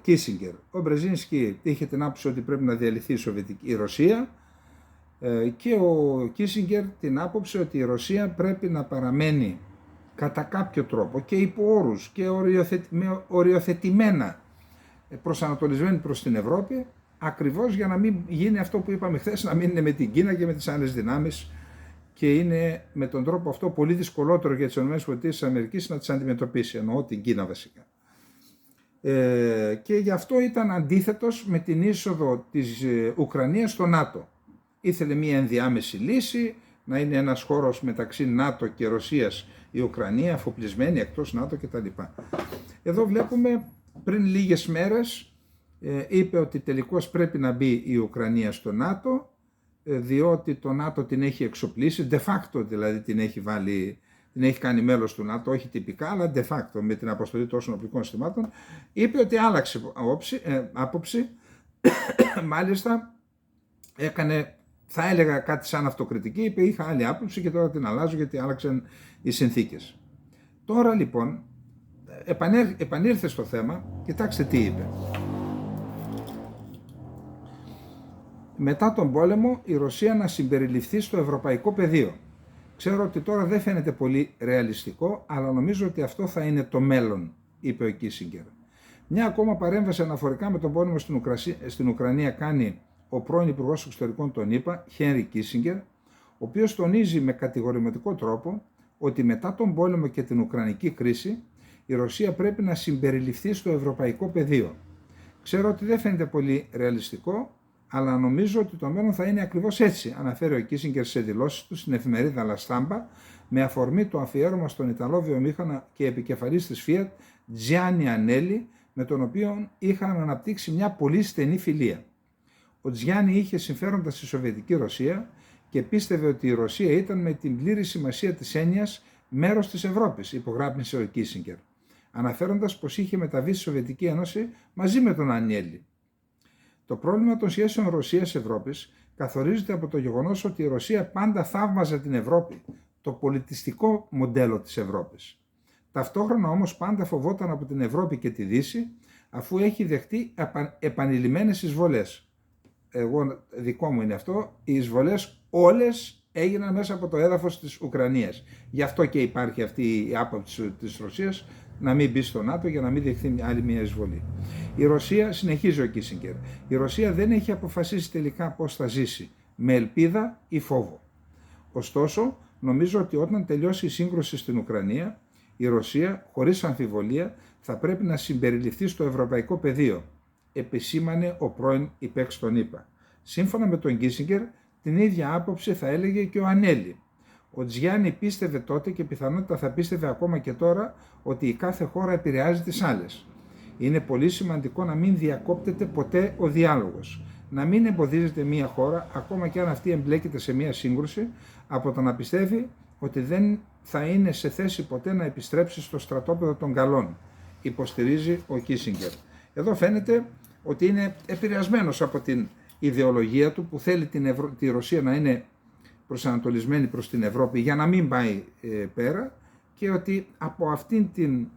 Κίσιγκερ. Ο Μπρεζίνσκι είχε την άποψη ότι πρέπει να διαλυθεί η Ρωσία, και ο Κίσιγκερ την άποψη ότι η Ρωσία πρέπει να παραμένει κατά κάποιο τρόπο και υπό όρους και οριοθετημένα προσανατολισμένη προς την Ευρώπη, ακριβώς για να μην γίνει αυτό που είπαμε χθες, να μην είναι με την Κίνα και με τις άλλες δυνάμεις, και είναι με τον τρόπο αυτό πολύ δυσκολότερο για τις ΗΠΑ να τις αντιμετωπίσει, εννοώ την Κίνα βασικά. Και γι' αυτό ήταν αντίθετος με την είσοδο της Ουκρανίας στο ΝΑΤΟ. Ήθελε μια ενδιάμεση λύση, να είναι ένας χώρος μεταξύ ΝΑΤΟ και Ρωσίας η Ουκρανία, αφοπλισμένη εκτός ΝΑΤΟ κτλ. Εδώ βλέπουμε πριν λίγες μέρες είπε ότι τελικώς πρέπει να μπει η Ουκρανία στο ΝΑΤΟ, διότι το ΝΑΤΟ την έχει εξοπλίσει, de facto δηλαδή την έχει κάνει μέλος του ΝΑΤΟ, όχι τυπικά, αλλά de facto με την αποστολή τόσων οπλικών συστημάτων, είπε ότι άλλαξε άποψη, μάλιστα έκανε, θα έλεγα κάτι σαν αυτοκριτική, είπε είχα άλλη άποψη και τώρα την αλλάζω γιατί άλλαξαν οι συνθήκες. Τώρα λοιπόν επανήλθε στο θέμα, κοιτάξτε τι είπε. Μετά τον πόλεμο η Ρωσία να συμπεριληφθεί στο ευρωπαϊκό πεδίο. Ξέρω ότι τώρα δεν φαίνεται πολύ ρεαλιστικό, αλλά νομίζω ότι αυτό θα είναι το μέλλον, είπε ο Κίσινγκερ. Μια ακόμα παρέμβαση αναφορικά με τον πόλεμο στην Ουκρανία κάνει ο πρώην Υπουργός Εξωτερικών των ΗΠΑ, Χένρι Κίσινγκερ, ο οποίος τονίζει με κατηγορηματικό τρόπο ότι μετά τον πόλεμο και την Ουκρανική κρίση η Ρωσία πρέπει να συμπεριληφθεί στο ευρωπαϊκό πεδίο. Ξέρω ότι δεν φαίνεται πολύ ρεαλιστικό, αλλά νομίζω ότι το μέλλον θα είναι ακριβώς έτσι, αναφέρει ο Κίσινγκερ σε δηλώσεις του στην εφημερίδα La Stampa, με αφορμή το αφιέρωμα στον Ιταλό βιομήχανα και επικεφαλής της Fiat, Gianni Agnelli, με τον οποίο είχαν αναπτύξει μια πολύ στενή φιλία. Ο Τζιάννη είχε συμφέροντα στη Σοβιετική Ρωσία και πίστευε ότι η Ρωσία ήταν με την πλήρη σημασία της έννοιας μέρος της Ευρώπης, υπογράπνισε ο Κίσινγκερ, αναφέροντας πως είχε μεταβεί στη Σοβιετική Ένωση μαζί με τον Ανιέλη. Το πρόβλημα των σχέσεων Ρωσίας-Ευρώπης καθορίζεται από το γεγονός ότι η Ρωσία πάντα θαύμαζε την Ευρώπη, το πολιτιστικό μοντέλο της Ευρώπης. Ταυτόχρονα όμως πάντα φοβόταν από την Ευρώπη και τη Δύση, αφού έχει δεχτεί επανειλημμένες εισβολές. Δικό μου είναι αυτό, οι εισβολές όλες έγιναν μέσα από το έδαφος της Ουκρανίας. Γι' αυτό και υπάρχει αυτή η άποψη της Ρωσίας να μην μπει στο ΝΑΤΟ για να μην δεχθεί άλλη μια εισβολή. Η Ρωσία, συνεχίζει ο Κίσινγκερ, η Ρωσία δεν έχει αποφασίσει τελικά πώς θα ζήσει, με ελπίδα ή φόβο. Ωστόσο, νομίζω ότι όταν τελειώσει η σύγκρουση στην Ουκρανία, η Ρωσία, χωρίς αμφιβολία, θα πρέπει να συμπεριληφθεί στο ευρωπαϊκό πεδίο, επισήμανε ο πρώην υπέξ των ΗΠΑ. Σύμφωνα με τον Κίσινγκερ, την ίδια άποψη θα έλεγε και ο Ανέλη. Ο Τζιάννη πίστευε τότε και πιθανότητα θα πίστευε ακόμα και τώρα ότι η κάθε χώρα επηρεάζει τις άλλες. Είναι πολύ σημαντικό να μην διακόπτεται ποτέ ο διάλογος. Να μην εμποδίζεται μία χώρα, ακόμα και αν αυτή εμπλέκεται σε μία σύγκρουση, από το να πιστεύει ότι δεν θα είναι σε θέση ποτέ να επιστρέψει στο στρατόπεδο των καλών, υποστηρίζει ο Κίσινγκερ. Εδώ φαίνεται ότι είναι επηρεασμένος από την ιδεολογία του που θέλει τη Ρωσία να είναι προσανατολισμένη προς την Ευρώπη για να μην πάει πέρα και ότι από αυτήν την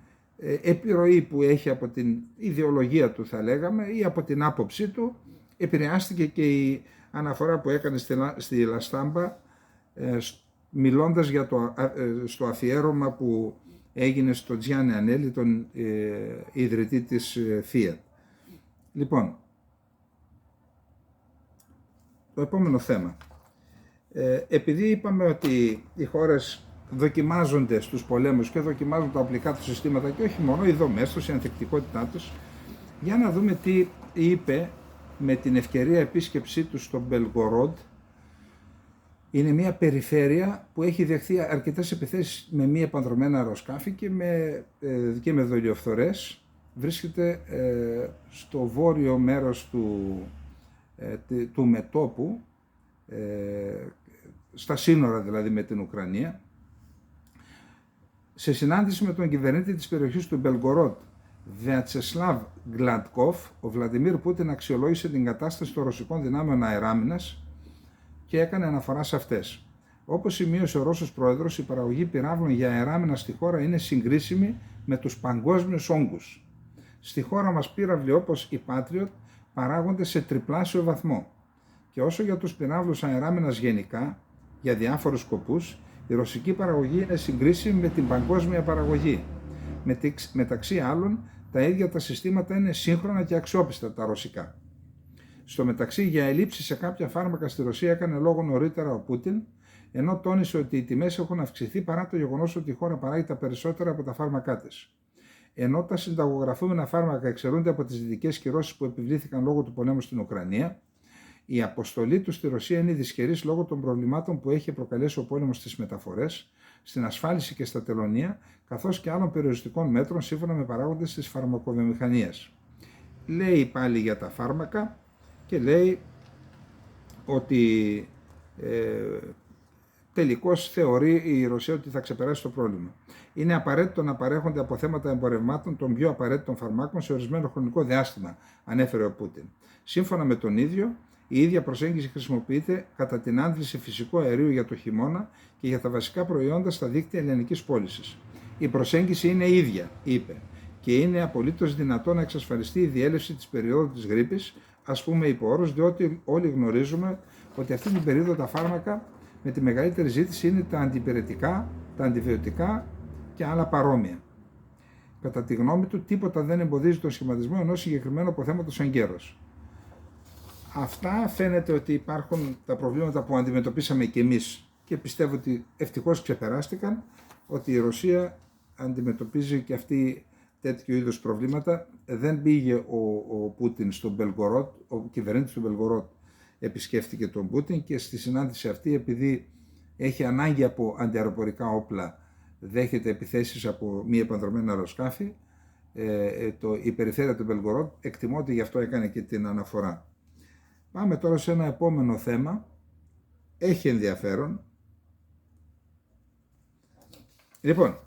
επιρροή που έχει από την ιδεολογία του θα λέγαμε ή από την άποψή του επηρεάστηκε και η αναφορά που έκανε στη Λαστάμπα μιλώντας για στο αφιέρωμα που έγινε στο Τζιάννη Ανέλη, τον ιδρυτή της Fiat. Λοιπόν, το επόμενο θέμα. Επειδή είπαμε ότι οι χώρες δοκιμάζονται στους πολέμους και δοκιμάζουν τα οπλικά του συστήματα και όχι μόνο, οι δομές τους, η ανθεκτικότητά τους, για να δούμε τι είπε με την ευκαιρία επίσκεψή του στο Μπελγκορόντ. Είναι μια περιφέρεια που έχει δεχθεί αρκετές επιθέσεις με μη επανδρομένα αεροσκάφη και με δολιοφθορές. Βρίσκεται στο βόρειο μέρος του μετώπου, στα σύνορα δηλαδή με την Ουκρανία. Σε συνάντηση με τον κυβερνήτη της περιοχής του Μπελγκορόντ, Βιατσεσλάβ Γκλαντκόφ, ο Βλαντιμίρ Πούτιν αξιολόγησε την κατάσταση των ρωσικών δυνάμεων αεράμινας και έκανε αναφορά σε αυτές. Όπως σημείωσε ο Ρώσος Πρόεδρος, η παραγωγή πυράβλων για αεράμινα στη χώρα είναι συγκρίσιμη με τους παγκόσμιους όγκους. Στη χώρα μας πύραυλοι όπως η Patriot παράγονται σε τριπλάσιο βαθμό. Και όσο για τους πυράβλους αεράμινας γενικά, για διάφορους σκοπούς, η ρωσική παραγωγή είναι συγκρίσιμη με την παγκόσμια παραγωγή. Μεταξύ άλλων, τα ίδια τα συστήματα είναι σύγχρονα και αξιόπιστα τα ρωσικά. Στο μεταξύ, για ελλείψεις σε κάποια φάρμακα στη Ρωσία έκανε λόγο νωρίτερα ο Πούτιν, ενώ τόνισε ότι οι τιμές έχουν αυξηθεί παρά το γεγονός ότι η χώρα παράγει τα περισσότερα από τα φάρμακά της. Ενώ τα συνταγογραφούμενα φάρμακα εξαιρούνται από τις δυτικές κυρώσεις που επιβλήθηκαν λόγω του πολέμου στην Ουκρανία, η αποστολή του στη Ρωσία είναι δυσχερής λόγω των προβλημάτων που έχει προκαλέσει ο πόλεμος στις μεταφορές, στην ασφάλιση και στα τελωνεία, καθώς και άλλων περιοριστικών μέτρων σύμφωνα με παράγοντες της φαρμακοβιομηχανίας. Λέει πάλι για τα φάρμακα και λέει ότι τελικώς θεωρεί η Ρωσία ότι θα ξεπεράσει το πρόβλημα. Είναι απαραίτητο να παρέχονται αποθέματα εμπορευμάτων των πιο απαραίτητων φαρμάκων σε ορισμένο χρονικό διάστημα, ανέφερε ο Πούτιν. Σύμφωνα με τον ίδιο, η ίδια προσέγγιση χρησιμοποιείται κατά την άνθηση φυσικού αερίου για το χειμώνα και για τα βασικά προϊόντα στα δίκτυα ελληνικής πώλησης. Η προσέγγιση είναι ίδια, είπε, και είναι απολύτως δυνατό να εξασφαλιστεί η διέλευση της περίοδου της γρίπης, ας πούμε υπό όρους, διότι όλοι γνωρίζουμε ότι αυτή την περίοδο τα φάρμακα με τη μεγαλύτερη ζήτηση είναι τα αντιπυρετικά, τα αντιβιωτικά και άλλα παρόμοια. Κατά τη γνώμη του, τίποτα δεν εμποδίζει τον σχηματισμό ενός συγκεκριμένου αποθέματος εγκαίρως. Αυτά φαίνεται ότι υπάρχουν τα προβλήματα που αντιμετωπίσαμε και εμείς και πιστεύω ότι ευτυχώς ξεπεράστηκαν, ότι η Ρωσία αντιμετωπίζει και αυτή τέτοιου είδους προβλήματα. Δεν πήγε ο Πούτιν στον Μπελγκορότ, ο κυβερνήτης του Μπελγκορότ επισκέφθηκε τον Πούτιν και στη συνάντηση αυτή, επειδή έχει ανάγκη από αντιαεροπορικά όπλα, δέχεται επιθέσεις από μη επανδρομένα αεροσκάφη, η περιφέρεια του Μπελγκορότ, εκτιμώ ότι γι' αυτό έκανε και την αναφορά. Πάμε τώρα σε ένα επόμενο θέμα, έχει ενδιαφέρον. Λοιπόν,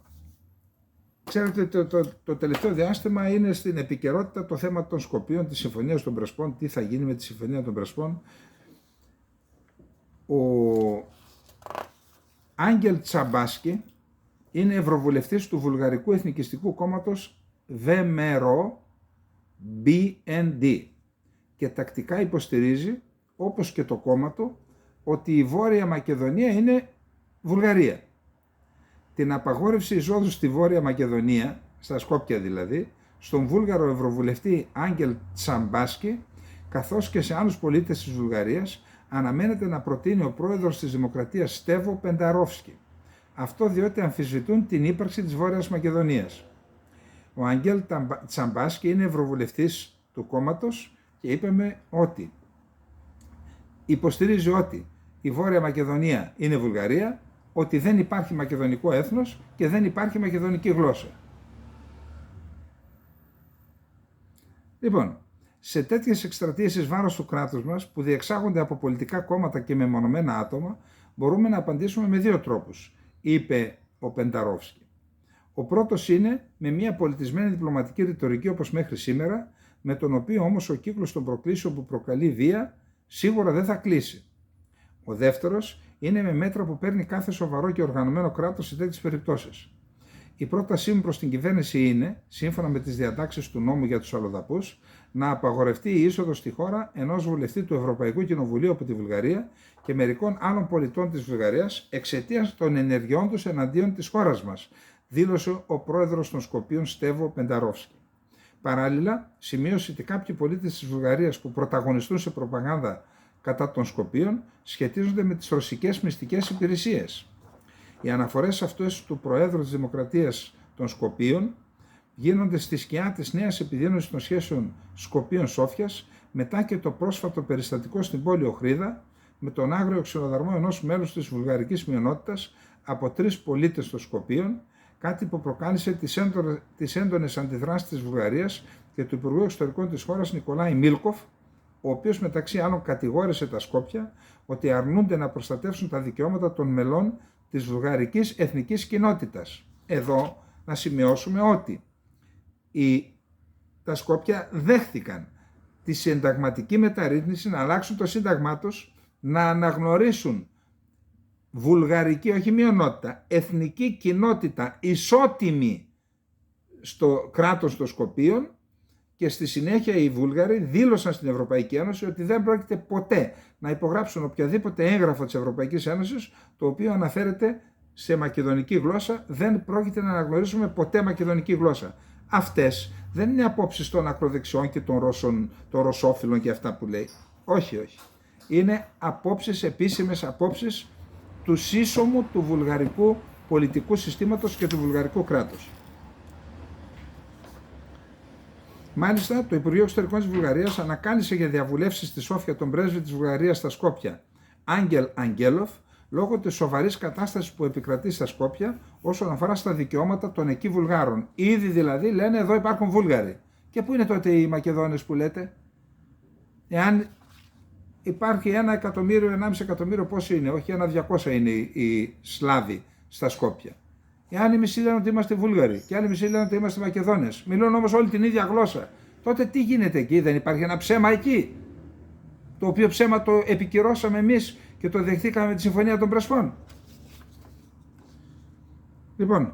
ξέρετε το τελευταίο διάστημα είναι στην επικαιρότητα το θέμα των Σκοπίων, της Συμφωνίας των Πρεσπών, τι θα γίνει με τη Συμφωνία των Πρεσπών. Ο Άγγελ Τσαμπάσκι είναι ευρωβουλευτής του Βουλγαρικού Εθνικιστικού Κόμματος VMRO BND και τακτικά υποστηρίζει, όπως και το κόμμα του, ότι η Βόρεια Μακεδονία είναι Βουλγαρία. Την απαγόρευση εισόδου στη Βόρεια Μακεδονία, στα Σκόπια δηλαδή, στον Βούλγαρο Ευρωβουλευτή Άγγελ Τσαμπάσκι, καθώς και σε άλλους πολίτες της Βουλγαρίας, αναμένεται να προτείνει ο πρόεδρος της Δημοκρατίας Στέβο Πενταρόφσκι. Αυτό διότι αμφισβητούν την ύπαρξη της Βόρειας Μακεδονίας. Ο Άγγελ Τσαμπάσκι είναι ευρωβουλευτής του κόμματος και είπαμε ότι υποστηρίζει ότι η Βόρεια Μακεδονία είναι Βουλγαρία, ότι δεν υπάρχει μακεδονικό έθνος και δεν υπάρχει μακεδονική γλώσσα. Λοιπόν, σε τέτοιες εκστρατείες εις βάρος του κράτους μας που διεξάγονται από πολιτικά κόμματα και μεμονωμένα άτομα, μπορούμε να απαντήσουμε με δύο τρόπους, είπε ο Πενταρόφσκι. Ο πρώτος είναι με μια πολιτισμένη διπλωματική ρητορική όπως μέχρι σήμερα, με τον οποίο όμως ο κύκλος των προκλήσεων που προκαλεί βία σίγουρα δεν θα κλείσει. Ο δεύτερος είναι με μέτρα που παίρνει κάθε σοβαρό και οργανωμένο κράτος σε τέτοιες περιπτώσεις. Η πρότασή μου προς την κυβέρνηση είναι, σύμφωνα με τις διατάξεις του νόμου για τους αλλοδαπούς, να απαγορευτεί η είσοδος στη χώρα ενός βουλευτή του Ευρωπαϊκού Κοινοβουλίου από τη Βουλγαρία και μερικών άλλων πολιτών της Βουλγαρίας εξαιτίας των ενεργειών τους εναντίον της χώρας μας, δήλωσε ο πρόεδρος των Σκοπίων Στέβο Πενταρόφσκι. Παράλληλα, σημείωσε ότι κάποιοι πολίτες της Βουλγαρίας που πρωταγωνιστούν σε προπαγάνδα κατά των Σκοπίων σχετίζονται με τις ρωσικές μυστικές υπηρεσίες. Οι αναφορές αυτές του Προέδρου της Δημοκρατίας των Σκοπίων γίνονται στη σκιά της νέας επιδείνωσης των σχέσεων Σκοπίων-Σόφιας μετά και το πρόσφατο περιστατικό στην πόλη Οχρίδα με τον άγριο ξενοδαρμό ενός μέλους της βουλγαρικής μειονότητας από 3 πολίτες των Σκοπίων, κάτι που προκάλεσε τις έντονες αντιδράσεις της Βουλγαρίας και του Υπουργού Εξωτερικών της χώρας Νικολάη Μίλκοφ, ο οποίος μεταξύ άλλων κατηγόρησε τα Σκόπια ότι αρνούνται να προστατεύσουν τα δικαιώματα των μελών της βουλγαρικής εθνικής κοινότητας. Εδώ να σημειώσουμε ότι τα Σκόπια δέχτηκαν τη συνταγματική μεταρρύθμιση, να αλλάξουν το σύνταγμά τους, να αναγνωρίσουν βουλγαρική, όχι μειονότητα, εθνική κοινότητα ισότιμη στο κράτος των Σκοπίων, και στη συνέχεια οι Βούλγαροι δήλωσαν στην Ευρωπαϊκή Ένωση ότι δεν πρόκειται ποτέ να υπογράψουν οποιαδήποτε έγγραφο της Ευρωπαϊκής Ένωσης το οποίο αναφέρεται σε μακεδονική γλώσσα. Δεν πρόκειται να αναγνωρίσουμε ποτέ μακεδονική γλώσσα. Αυτές δεν είναι απόψεις των ακροδεξιών και των Ρώσων, των ρωσόφιλων και αυτά που λέει. Όχι, όχι. Είναι απόψεις, επίσημες απόψεις του σύσσωμου του βουλγαρικού πολιτικού συστήματος και του βουλγαρικού κράτους. Μάλιστα, το Υπουργείο Εξωτερικών της Βουλγαρίας ανακάλυψε για διαβουλεύσεις στη Σόφια τον πρέσβη της Βουλγαρίας στα Σκόπια, Άγγελ Αγγέλοφ, λόγω της σοβαρής κατάστασης που επικρατεί στα Σκόπια όσον αφορά στα δικαιώματα των εκεί Βουλγάρων. Ήδη δηλαδή λένε εδώ υπάρχουν Βούλγαροι. Και πού είναι τότε οι Μακεδόνες που λέτε? υπάρχει 1 εκατομμύριο, 1,5 εκατομμύριο, πόσο είναι, όχι 1.200 είναι οι Σλάβοι στα Σκόπια. Οι άλλοι μισοί λένε ότι είμαστε Βούλγαροι και οι άλλοι μισοί λένε ότι είμαστε Μακεδόνες. Μιλούν όμως όλη την ίδια γλώσσα. Τότε τι γίνεται εκεί, δεν υπάρχει ένα ψέμα εκεί? Το οποίο ψέμα το επικυρώσαμε εμείς και το δεχτήκαμε με τη Συμφωνία των Πρεσπών. Λοιπόν,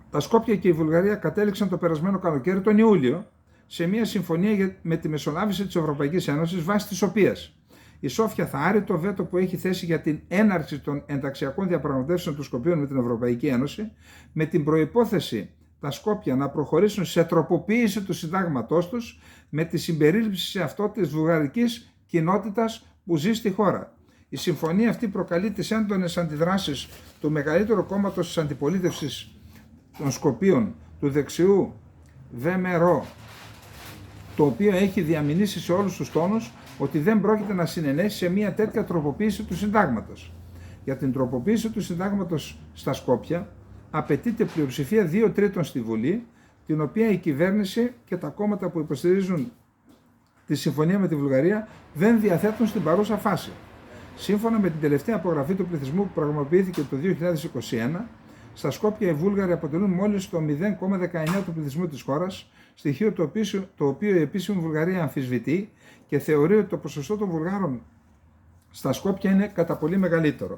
τα Σκόπια και η Βουλγαρία κατέληξαν το περασμένο καλοκαίρι, τον Ιούλιο, σε μια συμφωνία με τη μεσολάβηση της Ευρωπαϊκής Ένωσης, βάσει της οποίας η Σόφια θα άρει το βέτο που έχει θέσει για την έναρξη των ενταξιακών διαπραγματεύσεων των Σκοπίων με την Ευρωπαϊκή Ένωση, με την προϋπόθεση τα Σκόπια να προχωρήσουν σε τροποποίηση του συντάγματός τους με τη συμπερίληψη σε αυτό της βουλγαρικής κοινότητας που ζει στη χώρα. Η συμφωνία αυτή προκαλεί τις έντονες αντιδράσεις του μεγαλύτερου κόμματος της αντιπολίτευσης των Σκοπίων, του δεξιού ΒΜΡΟ, το οποίο έχει διαμηνήσει σε όλους τους τόνους ότι δεν πρόκειται να συνενέσει σε μια τέτοια τροποποίηση του συντάγματος. Για την τροποποίηση του συντάγματος στα Σκόπια απαιτείται πλειοψηφία 2/3 στη Βουλή, την οποία η κυβέρνηση και τα κόμματα που υποστηρίζουν τη συμφωνία με τη Βουλγαρία δεν διαθέτουν στην παρούσα φάση. Σύμφωνα με την τελευταία απογραφή του πληθυσμού που πραγματοποιήθηκε το 2021, στα Σκόπια οι Βούλγαροι αποτελούν μόλις το 0,19 του πληθυσμού της χώρας, στοιχείο το οποίο η επίσημη Βουλγαρία αμφισβητεί και θεωρεί ότι το ποσοστό των Βουλγάρων στα Σκόπια είναι κατά πολύ μεγαλύτερο.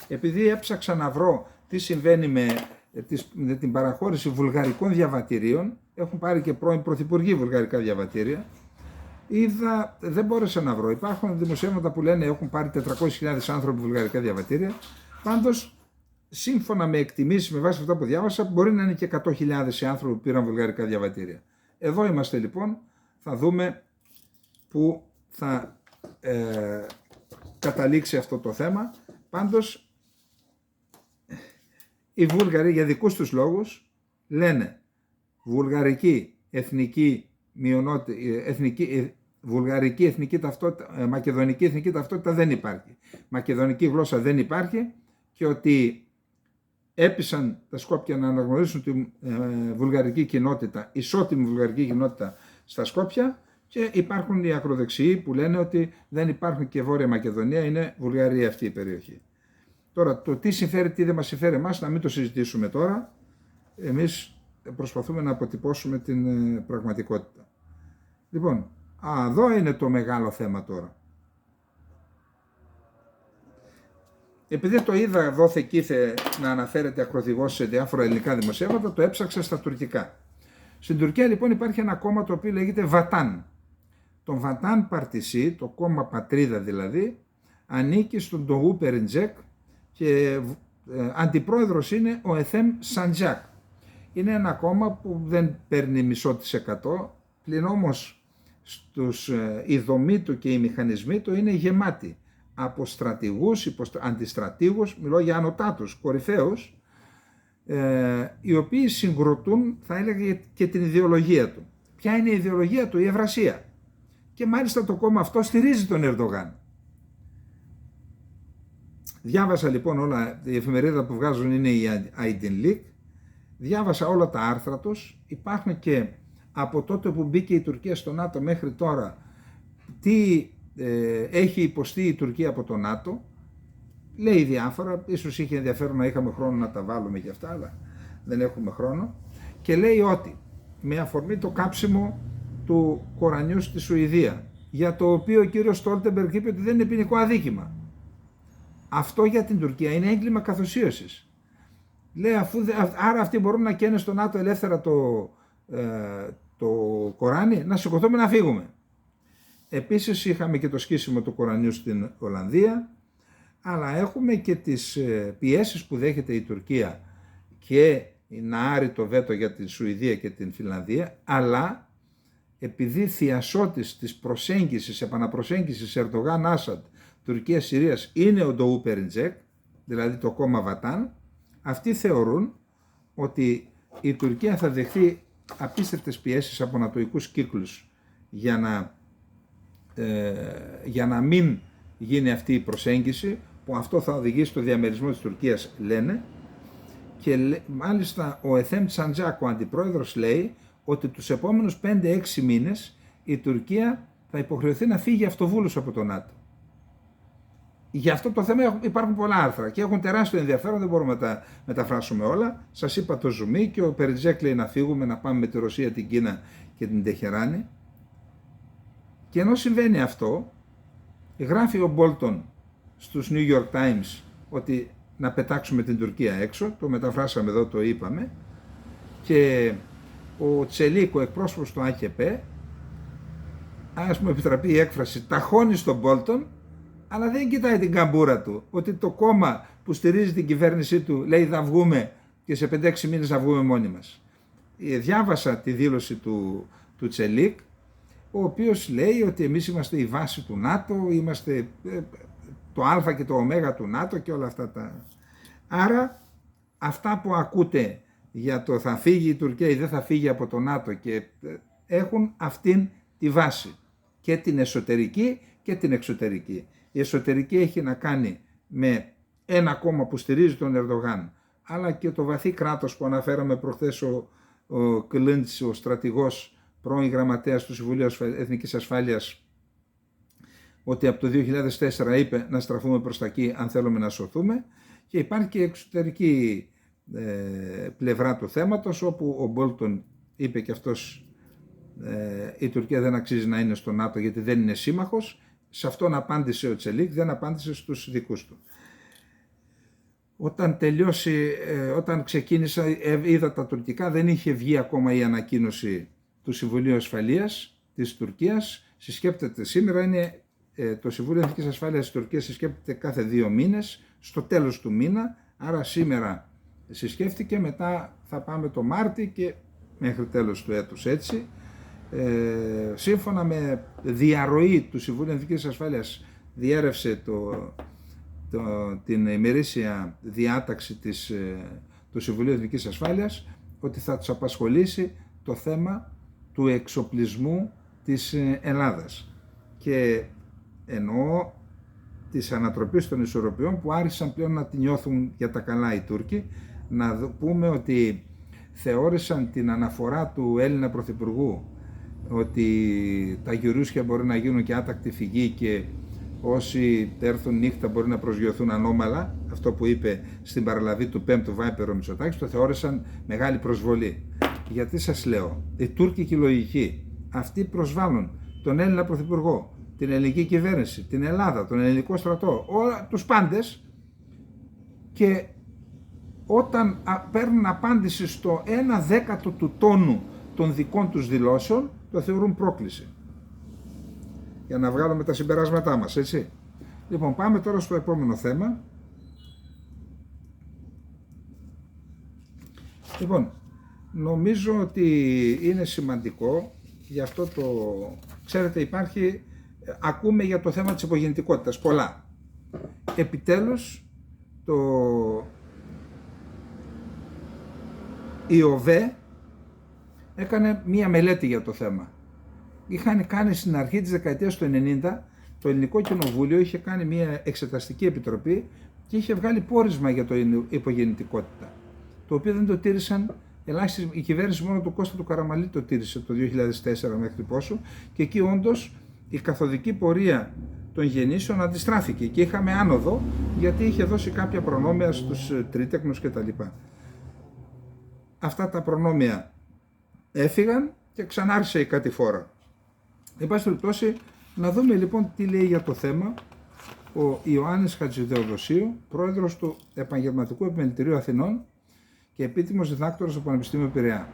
Επειδή έψαξα να βρω τι συμβαίνει με την παραχώρηση βουλγαρικών διαβατηρίων, έχουν πάρει και πρώην πρωθυπουργοί βουλγαρικά διαβατήρια, δεν μπόρεσα να βρω. Υπάρχουν δημοσιεύματα που λένε έχουν πάρει 400.000 άνθρωποι βουλγαρικά διαβατήρια. Πάντως, σύμφωνα με εκτιμήσεις, με βάση αυτά που διάβασα, μπορεί να είναι και 100.000 άνθρωποι που πήραν βουλγαρικά διαβατήρια. Εδώ είμαστε λοιπόν, θα δούμε που θα καταλήξει αυτό το θέμα. Πάντως, οι Βούλγαροι για δικούς τους λόγους λένε βουλγαρική εθνική μειονότητα, βουλγαρική εθνική ταυτότητα, μακεδονική εθνική ταυτότητα δεν υπάρχει. Μακεδονική γλώσσα δεν υπάρχει και ότι έπεισαν τα Σκόπια να αναγνωρίσουν τη βουλγαρική κοινότητα, ισότιμη βουλγαρική κοινότητα στα Σκόπια, και υπάρχουν οι ακροδεξιοί που λένε ότι δεν υπάρχουν και Βόρεια Μακεδονία, είναι Βουλγαρία αυτή η περιοχή. Τώρα το τι συμφέρει, τι δεν μας συμφέρει εμάς, να μην το συζητήσουμε τώρα. Εμείς προσπαθούμε να αποτυπώσουμε την πραγματικότητα. Λοιπόν, εδώ είναι το μεγάλο θέμα τώρα. Επειδή το είδα δόθε να αναφέρεται ακροθυγώς σε διάφορα ελληνικά δημοσιεύματα, το έψαξα στα τουρκικά. Στην Τουρκία λοιπόν υπάρχει ένα κόμμα το οποίο λέγεται Βατάν. Το Βατάν Παρτισί, το κόμμα πατρίδα δηλαδή, ανήκει στον Ντογού Περιντζέκ και αντιπρόεδρος είναι ο Εθέμ Σαντζάκ. Είναι ένα κόμμα που δεν παίρνει μισό της εκατό, πλην όμως η δομή του και οι μηχανισμοί του είναι γεμάτοι από στρατηγούς, αντιστρατήγους, μιλώ για ανωτάτους, κορυφαίους, οι οποίοι συγκροτούν, θα έλεγα, και την ιδεολογία του. Ποια είναι η ιδεολογία του? Η ευρασία. Και μάλιστα το κόμμα αυτό στηρίζει τον Ερντογάν. Διάβασα λοιπόν όλα, η εφημερίδα που βγάζουν είναι η Aydınlik, διάβασα όλα τα άρθρα τους, υπάρχουν και από τότε που μπήκε η Τουρκία στο ΝΑΤΟ μέχρι τώρα, τι έχει υποστεί η Τουρκία από το ΝΑΤΟ, λέει διάφορα, ίσως είχε ενδιαφέρον να είχαμε χρόνο να τα βάλουμε και αυτά, αλλά δεν έχουμε χρόνο, και λέει ότι με αφορμή το κάψιμο του Κορανιού στη Σουηδία, για το οποίο ο κύριος Στόλτεμπεργκ είπε ότι δεν είναι ποινικό αδίκημα. Αυτό για την Τουρκία είναι έγκλημα καθοσίωσης. Λέει, άρα αυτοί μπορούν να καίνε στο ΝΑΤΟ ελεύθερα το Κοράνι, να σηκωθούμε να φύγουμε. Επίσης είχαμε και το σκίσιμο του Κορανιού στην Ολλανδία, αλλά έχουμε και τις πιέσεις που δέχεται η Τουρκία και να άρει το βέτο για τη Σουηδία και την Φινλανδία, αλλά επειδή θειασότης της προσέγγισης, επαναπροσέγγισης Ερντογάν Άσαντ, Τουρκίας-Συρίας είναι ο Ντογού Περιντζέκ, δηλαδή το κόμμα Βατάν, αυτοί θεωρούν ότι η Τουρκία θα δεχθεί απίστευτες πιέσεις από νατοικούς κύκλους για να μην γίνει αυτή η προσέγγιση, που αυτό θα οδηγήσει στο διαμερισμό της Τουρκίας, λένε, και μάλιστα ο Εθέμ Σαντζάκ, ο αντιπρόεδρος, λέει ότι τους επόμενους 5-6 μήνες η Τουρκία θα υποχρεωθεί να φύγει αυτοβούλος από το ΝΑΤΟ. Για αυτό το θέμα υπάρχουν πολλά άρθρα και έχουν τεράστιο ενδιαφέρον, δεν μπορούμε να τα μεταφράσουμε όλα. Σας είπα το ζουμί και ο Περιτζέκ λέει να φύγουμε, να πάμε με τη Ρωσία, την Κίνα και την Τεχεράνη. Και ενώ συμβαίνει αυτό, γράφει ο Μπόλτον στους New York Times ότι να πετάξουμε την Τουρκία έξω, το μεταφράσαμε εδώ, το είπαμε, και ο Τσελίκ, ο εκπρόσωπος του ΑΚΠ, ας μου επιτραπεί η έκφραση, ταχώνει στον Μπόλτον, αλλά δεν κοιτάει την καμπούρα του, ότι το κόμμα που στηρίζει την κυβέρνησή του λέει θα βγούμε και σε 5-6 μήνες θα βγούμε μόνοι μας. Διάβασα τη δήλωση του Τσελίκ, ο οποίος λέει ότι εμείς είμαστε η βάση του ΝΑΤΟ, είμαστε το α και το ω του ΝΑΤΟ και όλα αυτά τα... Άρα αυτά που ακούτε για το θα φύγει η Τουρκία ή δεν θα φύγει από το ΝΑΤΟ και έχουν αυτήν τη βάση, και την εσωτερική και την εξωτερική. Η εσωτερική έχει να κάνει με ένα κόμμα που στηρίζει τον Ερντογάν, αλλά και το βαθύ κράτος που αναφέραμε προχθές ο Κλίντς, ο στρατηγός, πρώην γραμματέας του Συμβουλίου Εθνικής Ασφάλειας, ότι από το 2004 είπε να στραφούμε προς τα εκεί αν θέλουμε να σωθούμε, και υπάρχει και εξωτερική πλευρά του θέματος, όπου ο Μπόλτον είπε και αυτός η Τουρκία δεν αξίζει να είναι στο ΝΑΤΟ γιατί δεν είναι σύμμαχος. Σε αυτόν απάντησε ο Τσελίκ, δεν απάντησε στους δικούς του. Όταν ξεκίνησα, είδα τα τουρκικά, δεν είχε βγει ακόμα η ανακοίνωση του Συμβουλίου Ασφαλείας της Τουρκίας. Συσκέπτεται σήμερα, είναι το Συμβούλιο Εθνικής Ασφάλειας της Τουρκίας συσκέπτεται κάθε 2 μήνες, στο τέλος του μήνα, άρα σήμερα συσκέφτηκε, μετά θα πάμε το Μάρτι και μέχρι τέλος του έτους έτσι. Σύμφωνα με διαρροή του Συμβουλίου Εθνικής Ασφάλειας, διέρευσε την ημερήσια διάταξη του Συμβουλίου Εθνικής Ασφάλειας ότι θα τους απασχολήσει το θέμα του εξοπλισμού της Ελλάδας, και εννοώ της ανατροπής των ισορροπιών που άρχισαν πλέον να την νιώθουν για τα καλά οι Τούρκοι. Να πούμε ότι θεώρησαν την αναφορά του Έλληνα Πρωθυπουργού ότι τα γιουρούσια μπορεί να γίνουν και άτακτη φυγή και όσοι έρθουν νύχτα μπορεί να προσγειωθούν ανώμαλα, αυτό που είπε στην παραλαβή του 5ου Βάιπερ ο Μητσοτάκης, το θεώρησαν μεγάλη προσβολή. Γιατί σας λέω, η τουρκική λογική, αυτοί προσβάλλουν τον Έλληνα Πρωθυπουργό, την ελληνική κυβέρνηση, την Ελλάδα, τον ελληνικό στρατό, τους πάντες, και όταν παίρνουν απάντηση στο 1/10 του τόνου των δικών τους δηλώσεων, το θεωρούν πρόκληση. Για να βγάλουμε τα συμπεράσματά μας, έτσι. Λοιπόν, πάμε τώρα στο επόμενο θέμα. Λοιπόν, νομίζω ότι είναι σημαντικό, γι' αυτό ξέρετε, ακούμε για το θέμα της υπογεννητικότητας, πολλά. Επιτέλους, η ΟΒΕ έκανε μία μελέτη για το θέμα. Είχαν κάνει στην αρχή της δεκαετίας του 90, το Ελληνικό Κοινοβούλιο είχε κάνει μία εξεταστική επιτροπή και είχε βγάλει πόρισμα για την υπογεννητικότητα, το οποίο δεν το τήρησαν ελάχιστη. Η κυβέρνηση μόνο του Κώστα του Καραμανλή το τήρησε το 2004 μέχρι πόσο, και εκεί όντως η καθοδική πορεία των γεννήσεων αντιστράφηκε και είχαμε άνοδο, γιατί είχε δώσει κάποια προνόμια στους τρίτεκνους κτλ. Αυτά τα προνόμια έφυγαν και ξανάρχισε η κατηφόρα. Εν πάση περιπτώσει, να δούμε λοιπόν τι λέει για το θέμα ο Ιωάννης Χατζηδεοδοσίου, πρόεδρος του Επαγγελματικού Επιμελητηρίου Αθηνών και επίτιμος διδάκτορας στο Πανεπιστήμιο Πειραιά.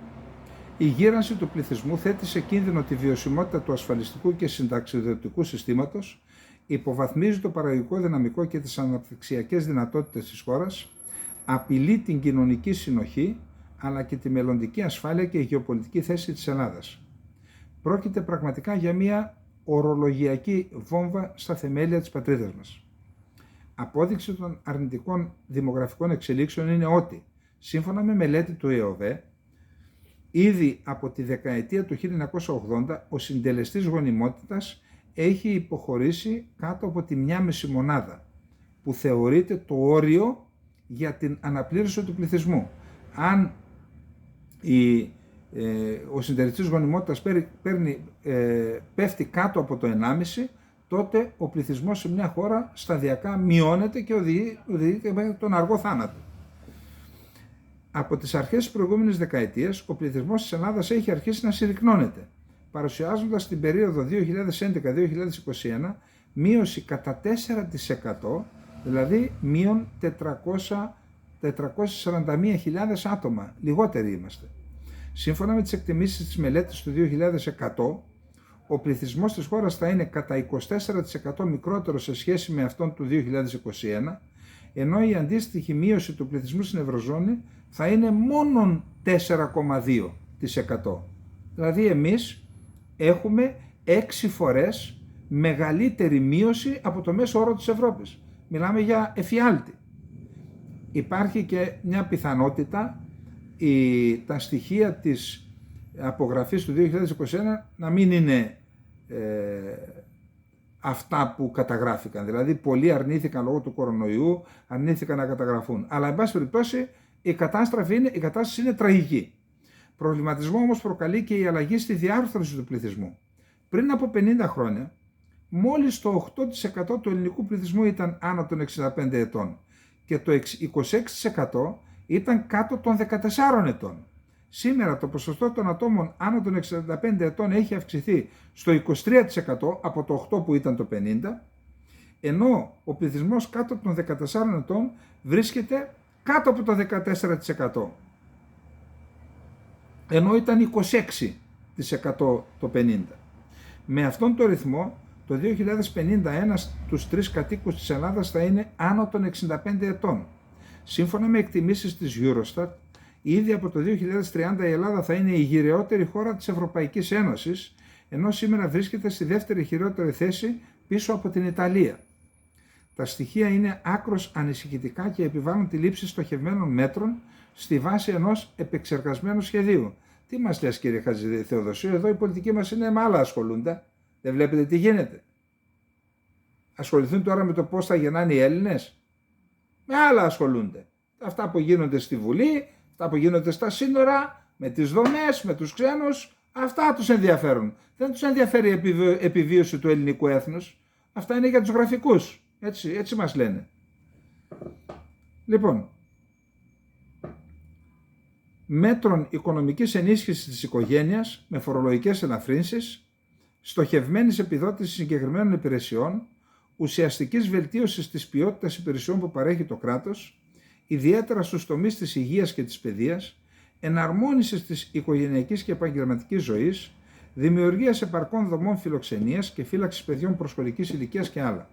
Η γύρανση του πληθυσμού θέτει σε κίνδυνο τη βιωσιμότητα του ασφαλιστικού και συνταξιοδοτικού συστήματος, υποβαθμίζει το παραγωγικό δυναμικό και τις αναπτυξιακές δυνατότητες της χώρας, απειλεί την κοινωνική συνοχή, αλλά και τη μελλοντική ασφάλεια και γεωπολιτική θέση της Ελλάδας. Πρόκειται πραγματικά για μια ορολογιακή βόμβα στα θεμέλια της πατρίδας μας. Απόδειξη των αρνητικών δημογραφικών εξελίξεων είναι ότι, σύμφωνα με μελέτη του ΕΟΒΕ, ήδη από τη δεκαετία του 1980 ο συντελεστής γονιμότητας έχει υποχωρήσει κάτω από τη 1,5 μονάδα, που θεωρείται το όριο για την αναπλήρωση του πληθυσμού. Αν η ο συντηρητής γονιμότητας πέφτει κάτω από το 1,5, τότε ο πληθυσμός σε μια χώρα σταδιακά μειώνεται και οδηγείται μέχρι τον αργό θάνατο. Από τις αρχές της προηγούμενης δεκαετίας, ο πληθυσμός της Ελλάδας έχει αρχίσει να συρρυκνώνεται, παρουσιάζοντας την περίοδο 2011-2021 μείωση κατά 4%, δηλαδή μείον 441.000 άτομα, λιγότεροι είμαστε. Σύμφωνα με τις εκτιμήσεις της μελέτης του 2100, ο πληθυσμός της χώρας θα είναι κατά 24% μικρότερο σε σχέση με αυτόν του 2021, ενώ η αντίστοιχη μείωση του πληθυσμού στην Ευρωζώνη θα είναι μόνον 4,2%. Δηλαδή εμείς έχουμε 6 φορές μεγαλύτερη μείωση από το μέσο όρο της Ευρώπης. Μιλάμε για εφιάλτη. Υπάρχει και μια πιθανότητα τα στοιχεία της απογραφής του 2021 να μην είναι αυτά που καταγράφηκαν. Δηλαδή πολλοί αρνήθηκαν λόγω του κορονοϊού, αρνήθηκαν να καταγραφούν. Αλλά εν πάση περιπτώσει η κατάσταση είναι τραγική. Προβληματισμό όμως προκαλεί και η αλλαγή στη διάρθρωση του πληθυσμού. Πριν από 50 χρόνια, μόλις το 8% του ελληνικού πληθυσμού ήταν άνω των 65 ετών και το 26% ήταν κάτω των 14 ετών. Σήμερα το ποσοστό των ατόμων άνω των 65 ετών έχει αυξηθεί στο 23% από το 8% που ήταν το 50%, ενώ ο πληθυσμός κάτω των 14 ετών βρίσκεται κάτω από το 14%, ενώ ήταν 26% το 50%. Με αυτόν τον ρυθμό, το 2051 τους 3 κατοίκους της Ελλάδας θα είναι άνω των 65 ετών. Σύμφωνα με εκτιμήσεις της Eurostat, ήδη από το 2030 η Ελλάδα θα είναι η γυραιότερη χώρα της Ευρωπαϊκής Ένωσης, ενώ σήμερα βρίσκεται στη δεύτερη χειρότερη θέση πίσω από την Ιταλία. Τα στοιχεία είναι άκρως ανησυχητικά και επιβάλλουν τη λήψη στοχευμένων μέτρων στη βάση ενός επεξεργασμένου σχεδίου. Τι μας λες κύριε Χατζηθεοδοσίου, εδώ οι πολιτικοί μας είναι με άλλα ασχολούνται. Δεν βλέπετε τι γίνεται. Ασχοληθούν τώρα με το πώς θα γεννάνε οι Έλληνες. Με άλλα ασχολούνται. Αυτά που γίνονται στη Βουλή, αυτά που γίνονται στα σύνορα, με τις δομές, με τους ξένους, αυτά τους ενδιαφέρουν. Δεν τους ενδιαφέρει η επιβίωση του ελληνικού έθνους. Αυτά είναι για τους γραφικούς. Έτσι μας λένε. Λοιπόν, μέτρων οικονομικής ενίσχυσης της οικογένειας με φορολογικές ελαφρύνσεις, στοχευμένης επιδότησης συγκεκριμένων υπηρεσιών, ουσιαστικής βελτίωσης της ποιότητας υπηρεσιών που παρέχει το κράτος, ιδιαίτερα στους τομείς της υγείας και της παιδείας, εναρμόνισης της οικογενειακής και επαγγελματικής ζωής, δημιουργίας επαρκών δομών φιλοξενίας και φύλαξης παιδιών προσχολικής ηλικίας και άλλα.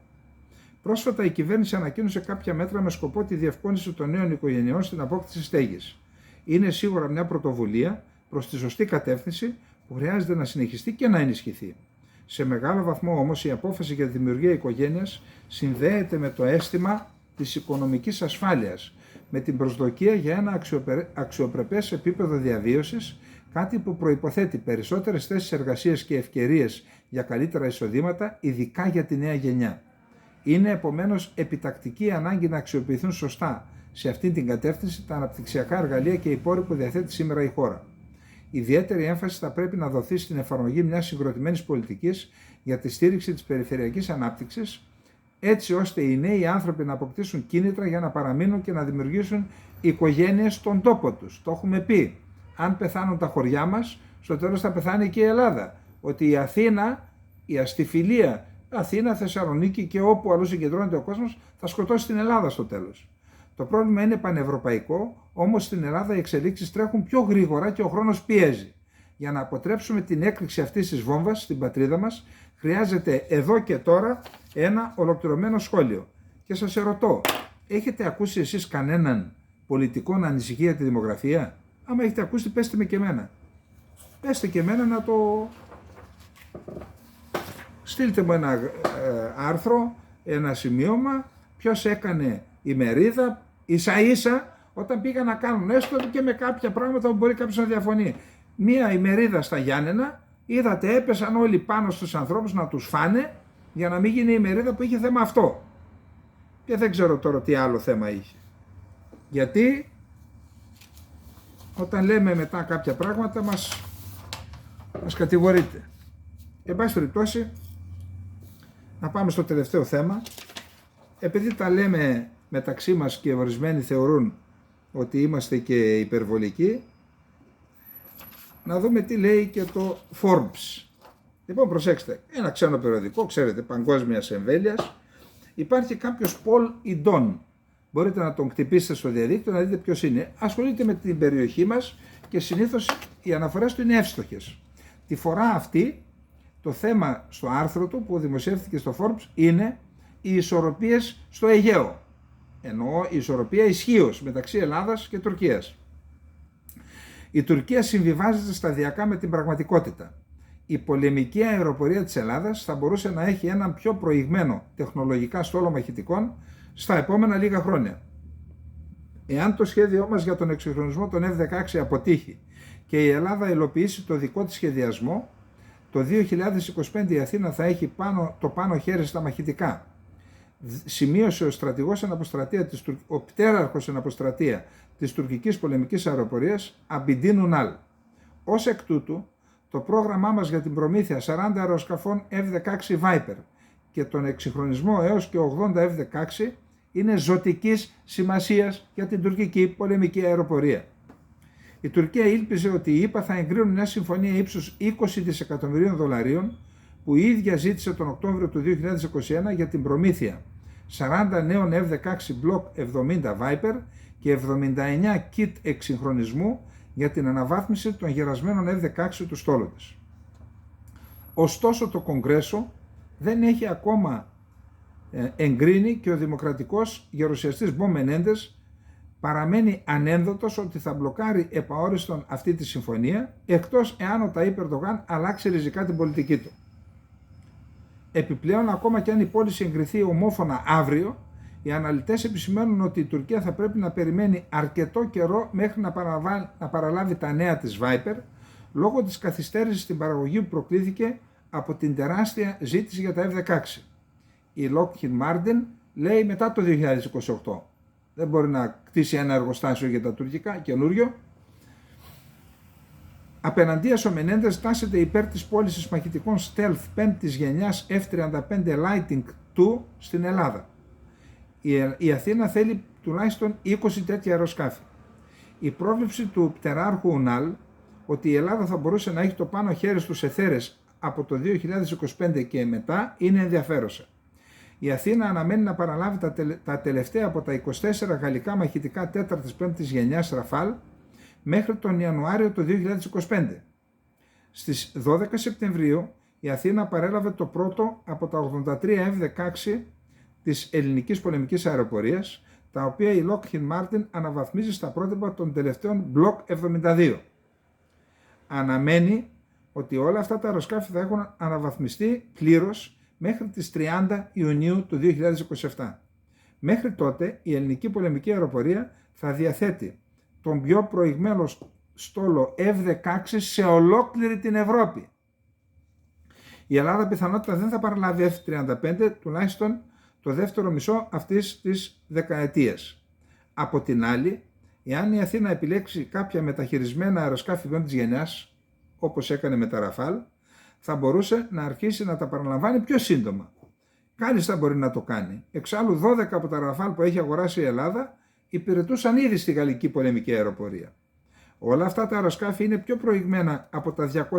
Πρόσφατα η κυβέρνηση ανακοίνωσε κάποια μέτρα με σκοπό τη διευκόλυνση των νέων οικογενειών στην απόκτηση στέγης. Είναι σίγουρα μια πρωτοβουλία προς τη σωστή κατεύθυνση που χρειάζεται να συνεχιστεί και να ενισχυθεί. Σε μεγάλο βαθμό όμως η απόφαση για τη δημιουργία οικογένειας συνδέεται με το αίσθημα της οικονομικής ασφάλειας, με την προσδοκία για ένα αξιοπρεπές επίπεδο διαβίωσης, κάτι που προϋποθέτει περισσότερες θέσεις εργασίας και ευκαιρίες για καλύτερα εισοδήματα, ειδικά για τη νέα γενιά. Είναι επομένως επιτακτική ανάγκη να αξιοποιηθούν σωστά σε αυτή την κατεύθυνση τα αναπτυξιακά εργαλεία και οι πόροι που διαθέτει σήμερα η χώρα. Ιδιαίτερη έμφαση θα πρέπει να δοθεί στην εφαρμογή μιας συγκροτημένης πολιτικής για τη στήριξη της περιφερειακής ανάπτυξης, έτσι ώστε οι νέοι άνθρωποι να αποκτήσουν κίνητρα για να παραμείνουν και να δημιουργήσουν οικογένειες στον τόπο τους. Το έχουμε πει. Αν πεθάνουν τα χωριά μας, στο τέλος θα πεθάνει και η Ελλάδα. Ότι η Αθήνα, η αστιφιλία, Αθήνα, Θεσσαλονίκη και όπου αλλού συγκεντρώνεται ο κόσμος, θα σκοτώσει την Ελλάδα στο τέλος. Το πρόβλημα είναι πανευρωπαϊκό, όμως στην Ελλάδα οι εξελίξεις τρέχουν πιο γρήγορα και ο χρόνος πιέζει. Για να αποτρέψουμε την έκρηξη αυτής της βόμβας στην πατρίδα μας, χρειάζεται εδώ και τώρα ένα ολοκληρωμένο σχόλιο. Και σας ερωτώ, έχετε ακούσει εσείς κανέναν πολιτικό να ανησυχεί για τη δημογραφία? Άμα έχετε ακούσει, πέστε με και εμένα. Πέστε και εμένα να το... Στείλτε μου ένα άρθρο, ένα σημείωμα, ποιος έκανε ημερίδα, ίσα-ίσα, όταν πήγαν να κάνουν έστω και με κάποια πράγματα που μπορεί κάποιος να διαφωνεί. Μία ημερίδα στα Γιάννενα, είδατε έπεσαν όλοι πάνω στους ανθρώπους να τους φάνε, για να μην γίνει η ημερίδα που είχε θέμα αυτό. Και δεν ξέρω τώρα τι άλλο θέμα είχε. Γιατί όταν λέμε μετά κάποια πράγματα μας κατηγορείτε. Εν πάση περιπτώσει, να πάμε στο τελευταίο θέμα. Επειδή τα λέμε μεταξύ μας και ορισμένοι θεωρούν ότι είμαστε και υπερβολικοί, να δούμε τι λέει και το Forbes. Λοιπόν, προσέξτε, ένα ξένο περιοδικό, ξέρετε, παγκόσμιας εμβέλειας. Υπάρχει κάποιος Πολ Ιντών. Μπορείτε να τον χτυπήσετε στο διαδίκτυο να δείτε ποιος είναι. Ασχολείται με την περιοχή μας και συνήθως οι αναφορές του είναι εύστοχες. Τη φορά αυτή, το θέμα στο άρθρο του που δημοσιεύτηκε στο Forbes είναι οι ισορροπίες στο Αιγαίο. Εννοώ η ισορροπία ισχύως μεταξύ Ελλάδας και Τουρκίας. Η Τουρκία συμβιβάζεται σταδιακά με την πραγματικότητα. Η πολεμική αεροπορία της Ελλάδας θα μπορούσε να έχει έναν πιο προηγμένο τεχνολογικά στόλο μαχητικών στα επόμενα λίγα χρόνια. Εάν το σχέδιό μας για τον εξυγχρονισμό των F-16 αποτύχει και η Ελλάδα υλοποιήσει το δικό της σχεδιασμό, το 2025 η Αθήνα θα έχει το πάνω χέρι στα μαχητικά. Σημείωσε ο πτέραρχος εν αποστρατεία της τουρκικής πολεμικής αεροπορίας Αμπιντίν Ουνάλ. Ως εκ τούτου, το πρόγραμμά μας για την προμήθεια 40 αεροσκαφών F-16 Viper και τον εξυγχρονισμό έως και 80 F-16 είναι ζωτικής σημασίας για την τουρκική πολεμική αεροπορία. Η Τουρκία ήλπιζε ότι οι ΗΠΑ θα εγκρίνουν μια συμφωνία ύψους 20 δισεκατομμυρίων δολαρίων που η ίδια ζήτησε τον Οκτώβριο του 2021 για την προμήθεια 40 νέων F-16 Block 70 Viper και 79 kit εξυγχρονισμού για την αναβάθμιση των γερασμένων F-16 του στόλου της. Ωστόσο το Κογκρέσο δεν έχει ακόμα εγκρίνει και ο δημοκρατικός γερουσιαστής Μπο Μενέντες παραμένει ανένδοτος ότι θα μπλοκάρει επαόριστον αυτή τη συμφωνία, εκτός εάν ο Ταΐπ Ερντογάν αλλάξει ριζικά την πολιτική του. Επιπλέον, ακόμα και αν η πώληση εγκριθεί ομόφωνα αύριο, οι αναλυτές επισημαίνουν ότι η Τουρκία θα πρέπει να περιμένει αρκετό καιρό μέχρι να παραλάβει τα νέα της Viper, λόγω της καθυστέρησης στην παραγωγή που προκλήθηκε από την τεράστια ζήτηση για τα F-16. Η Lockheed Martin λέει μετά το 2028. Δεν μπορεί να κτίσει ένα εργοστάσιο για τα τουρκικά, καινούριο. Απέναντίας ο Μενέντες τάσεται υπέρ της πώλησης μαχητικών stealth 5ης γενιάς F-35 Lightning II στην Ελλάδα. Η Αθήνα θέλει τουλάχιστον 20 τέτοια αεροσκάφη. Η πρόβλεψη του πτεράρχου Ουνάλ ότι η Ελλάδα θα μπορούσε να έχει το πάνω χέρι στους εθέρες από το 2025 και μετά είναι ενδιαφέρουσα. Η Αθήνα αναμένει να παραλάβει τα τελευταία από τα 24 γαλλικά μαχητικά 4ης-5ης γενιάς Ραφάλ μέχρι τον Ιανουάριο του 2025. Στις 12 Σεπτεμβρίου η Αθήνα παρέλαβε το πρώτο από τα 83 F-16 της ελληνικής πολεμικής αεροπορίας, τα οποία η Lockheed Martin αναβαθμίζει στα πρότυπα των τελευταίων Block 72. Αναμένει ότι όλα αυτά τα αεροσκάφη θα έχουν αναβαθμιστεί πλήρως μέχρι τις 30 Ιουνίου του 2027. Μέχρι τότε η ελληνική πολεμική αεροπορία θα διαθέτει τον πιο προηγμένο στόλο F-16 σε ολόκληρη την Ευρώπη. Η Ελλάδα πιθανότητα δεν θα παραλάβει F-35 τουλάχιστον το δεύτερο μισό αυτής της δεκαετίας. Από την άλλη, εάν η Αθήνα επιλέξει κάποια μεταχειρισμένα αεροσκάφη 5ης γενιάς, όπως έκανε με τα Ραφάλ, θα μπορούσε να αρχίσει να τα παραλαμβάνει πιο σύντομα. Κάλλιστα μπορεί να το κάνει. Εξάλλου 12 από τα Ραφάλ που έχει αγοράσει η Ελλάδα υπηρετούσαν ήδη στη γαλλική πολεμική αεροπορία. Όλα αυτά τα αεροσκάφη είναι πιο προηγμένα από τα 270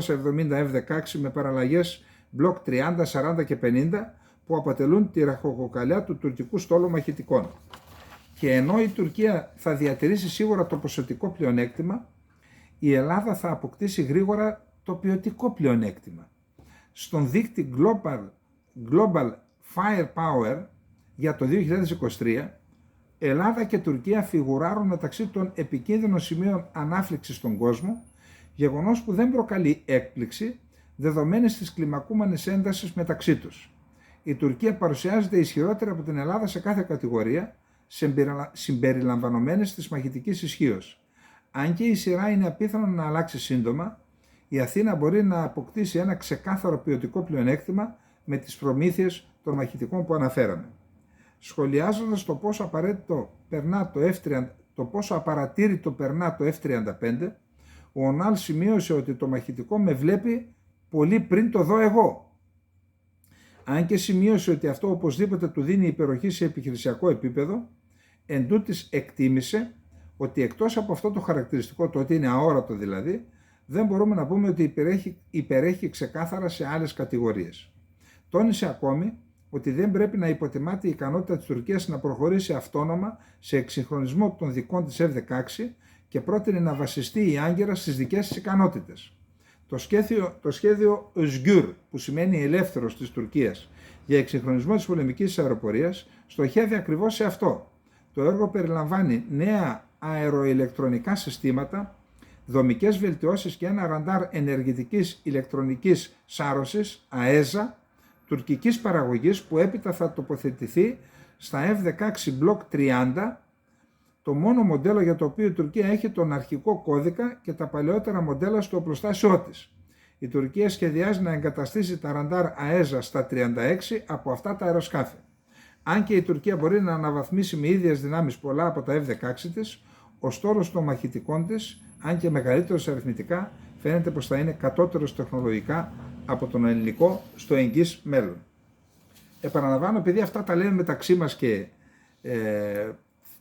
F-16 με παραλλαγές Block 30, 40 και 50 που αποτελούν τη ραχοκοκαλιά του τουρκικού στόλου μαχητικών. Και ενώ η Τουρκία θα διατηρήσει σίγουρα το ποσοτικό πλεονέκτημα, η Ελλάδα θα αποκτήσει γρήγορα το ποιοτικό πλεονέκτημα. Στον δείκτη Global Firepower για το 2023, Ελλάδα και Τουρκία φιγουράρουν μεταξύ των επικίνδυνων σημείων ανάφλεξης στον κόσμο, γεγονός που δεν προκαλεί έκπληξη δεδομένης της κλιμακούμενης έντασης μεταξύ τους. Η Τουρκία παρουσιάζεται ισχυρότερη από την Ελλάδα σε κάθε κατηγορία, συμπεριλαμβανομένης της μαχητικής ισχύως. Αν και η σειρά είναι απίθανο να αλλάξει σύντομα, η Αθήνα μπορεί να αποκτήσει ένα ξεκάθαρο ποιοτικό πλεονέκτημα με τις προμήθειες των μαχητικών που αναφέραμε. Σχολιάζοντας το πόσο απαραίτητο περνά το πόσο απαρατήρητο περνά το F-35, ο Ονάλ σημείωσε ότι το μαχητικό με βλέπει πολύ πριν το δω εγώ. Αν και σημείωσε ότι αυτό οπωσδήποτε του δίνει υπεροχή σε επιχειρησιακό επίπεδο, εντούτοις εκτίμησε ότι εκτός από αυτό το χαρακτηριστικό, το ότι είναι αόρατο δηλαδή, δεν μπορούμε να πούμε ότι υπερέχει ξεκάθαρα σε άλλες κατηγορίες. Τόνισε ακόμη ότι δεν πρέπει να υποτιμάται η ικανότητα της Τουρκίας να προχωρήσει αυτόνομα σε εξυγχρονισμό των δικών της F-16 και πρότεινε να βασιστεί η Άγκυρα στις δικές της ικανότητες. Το σχέδιο Özgür, που σημαίνει ελεύθερος της Τουρκίας, για εξυγχρονισμό της πολεμικής αεροπορίας, στοχεύει ακριβώς σε αυτό. Το έργο περιλαμβάνει νέα αεροηλεκτρονικά συστήματα, δομικές βελτιώσεις και ένα ραντάρ ενεργητικής ηλεκτρονικής σάρωσης, ΑΕΖΑ, τουρκικής παραγωγής, που έπειτα θα τοποθετηθεί στα F-16 Block 30, το μόνο μοντέλο για το οποίο η Τουρκία έχει τον αρχικό κώδικα και τα παλαιότερα μοντέλα στο οπλοστάσιό της. Η Τουρκία σχεδιάζει να εγκαταστήσει τα ραντάρ ΑΕΖΑ στα 36 από αυτά τα αεροσκάφη. Αν και η Τουρκία μπορεί να αναβαθμίσει με ίδιες δυνάμεις πολλά από τα F-16 της, ο στόλος των μαχητικών της, αν και μεγαλύτερος αριθμητικά, φαίνεται πως θα είναι κατώτερος τεχνολογικά από τον ελληνικό στο εγγύς μέλλον. Επαναλαμβάνω, επειδή αυτά τα λέμε μεταξύ μας και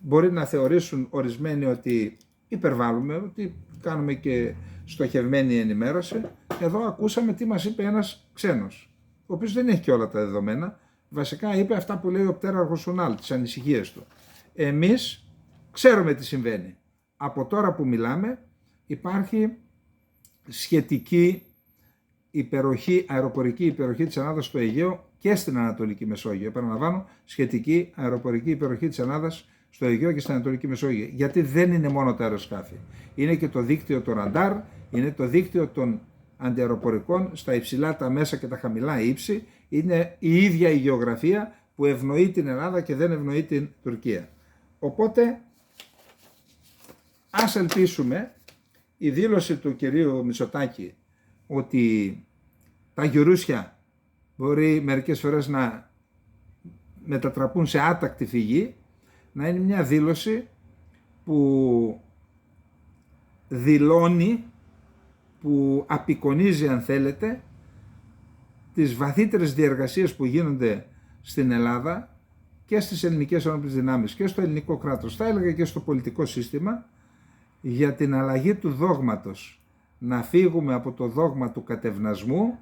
μπορεί να θεωρήσουν ορισμένοι ότι υπερβάλλουμε, ότι κάνουμε και στοχευμένη ενημέρωση, εδώ ακούσαμε τι μας είπε ένας ξένος, ο οποίος δεν έχει και όλα τα δεδομένα. Βασικά είπε αυτά που λέει ο πτέραρχος Ονάλ, τις ανησυχίες του. Εμείς ξέρουμε τι συμβαίνει. Από τώρα που μιλάμε υπάρχει σχετική υπεροχή, αεροπορική υπεροχή της Ελλάδας στο Αιγαίο και στην Ανατολική Μεσόγειο. Επαναλαμβάνω, σχετική αεροπορική υπεροχή της Ελλάδας στο Αιγαίο και στην Ανατολική Μεσόγειο. Γιατί δεν είναι μόνο τα αεροσκάφη. Είναι και το δίκτυο των ραντάρ, είναι το δίκτυο των αντιαεροπορικών στα υψηλά, τα μέσα και τα χαμηλά ύψη. Είναι η ίδια η γεωγραφία που ευνοεί την Ελλάδα και δεν ευνοεί την Τουρκία. Οπότε ας ελπίσουμε η δήλωση του κυρίου Μητσοτάκη ότι τα γερούσια μπορεί μερικές φορές να μετατραπούν σε άτακτη φυγή, να είναι μια δήλωση που δηλώνει, που απεικονίζει αν θέλετε τις βαθύτερες διεργασίες που γίνονται στην Ελλάδα και στις ελληνικές ενόπλες δυνάμεις και στο ελληνικό κράτος, θα έλεγα και στο πολιτικό σύστημα, για την αλλαγή του δόγματος, να φύγουμε από το δόγμα του κατευνασμού,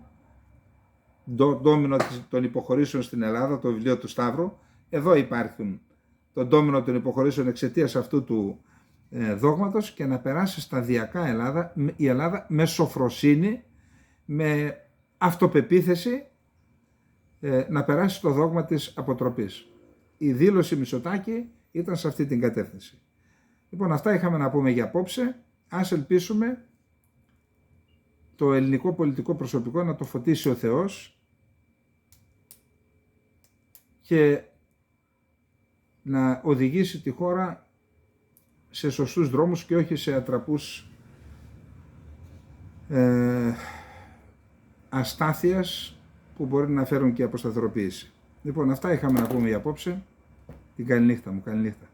ντόμινο των υποχωρήσεων στην Ελλάδα, το βιβλίο του Σταύρου. Εδώ υπάρχουν το ντόμινο των υποχωρήσεων εξαιτίας αυτού του δόγματος, και να περάσει σταδιακά η Ελλάδα με σοφροσύνη, με αυτοπεποίθηση, να περάσει στο δόγμα της αποτροπής. Η δήλωση Μητσοτάκη ήταν σε αυτή την κατεύθυνση. Λοιπόν, αυτά είχαμε να πούμε για απόψε. Ας ελπίσουμε το ελληνικό πολιτικό προσωπικό να το φωτίσει ο Θεός και να οδηγήσει τη χώρα σε σωστούς δρόμους και όχι σε ατραπούς αστάθειας που μπορεί να φέρουν και αποσταθεροποίηση. Λοιπόν, αυτά είχαμε να πούμε για απόψε. Την καληνύχτα μου, καληνύχτα.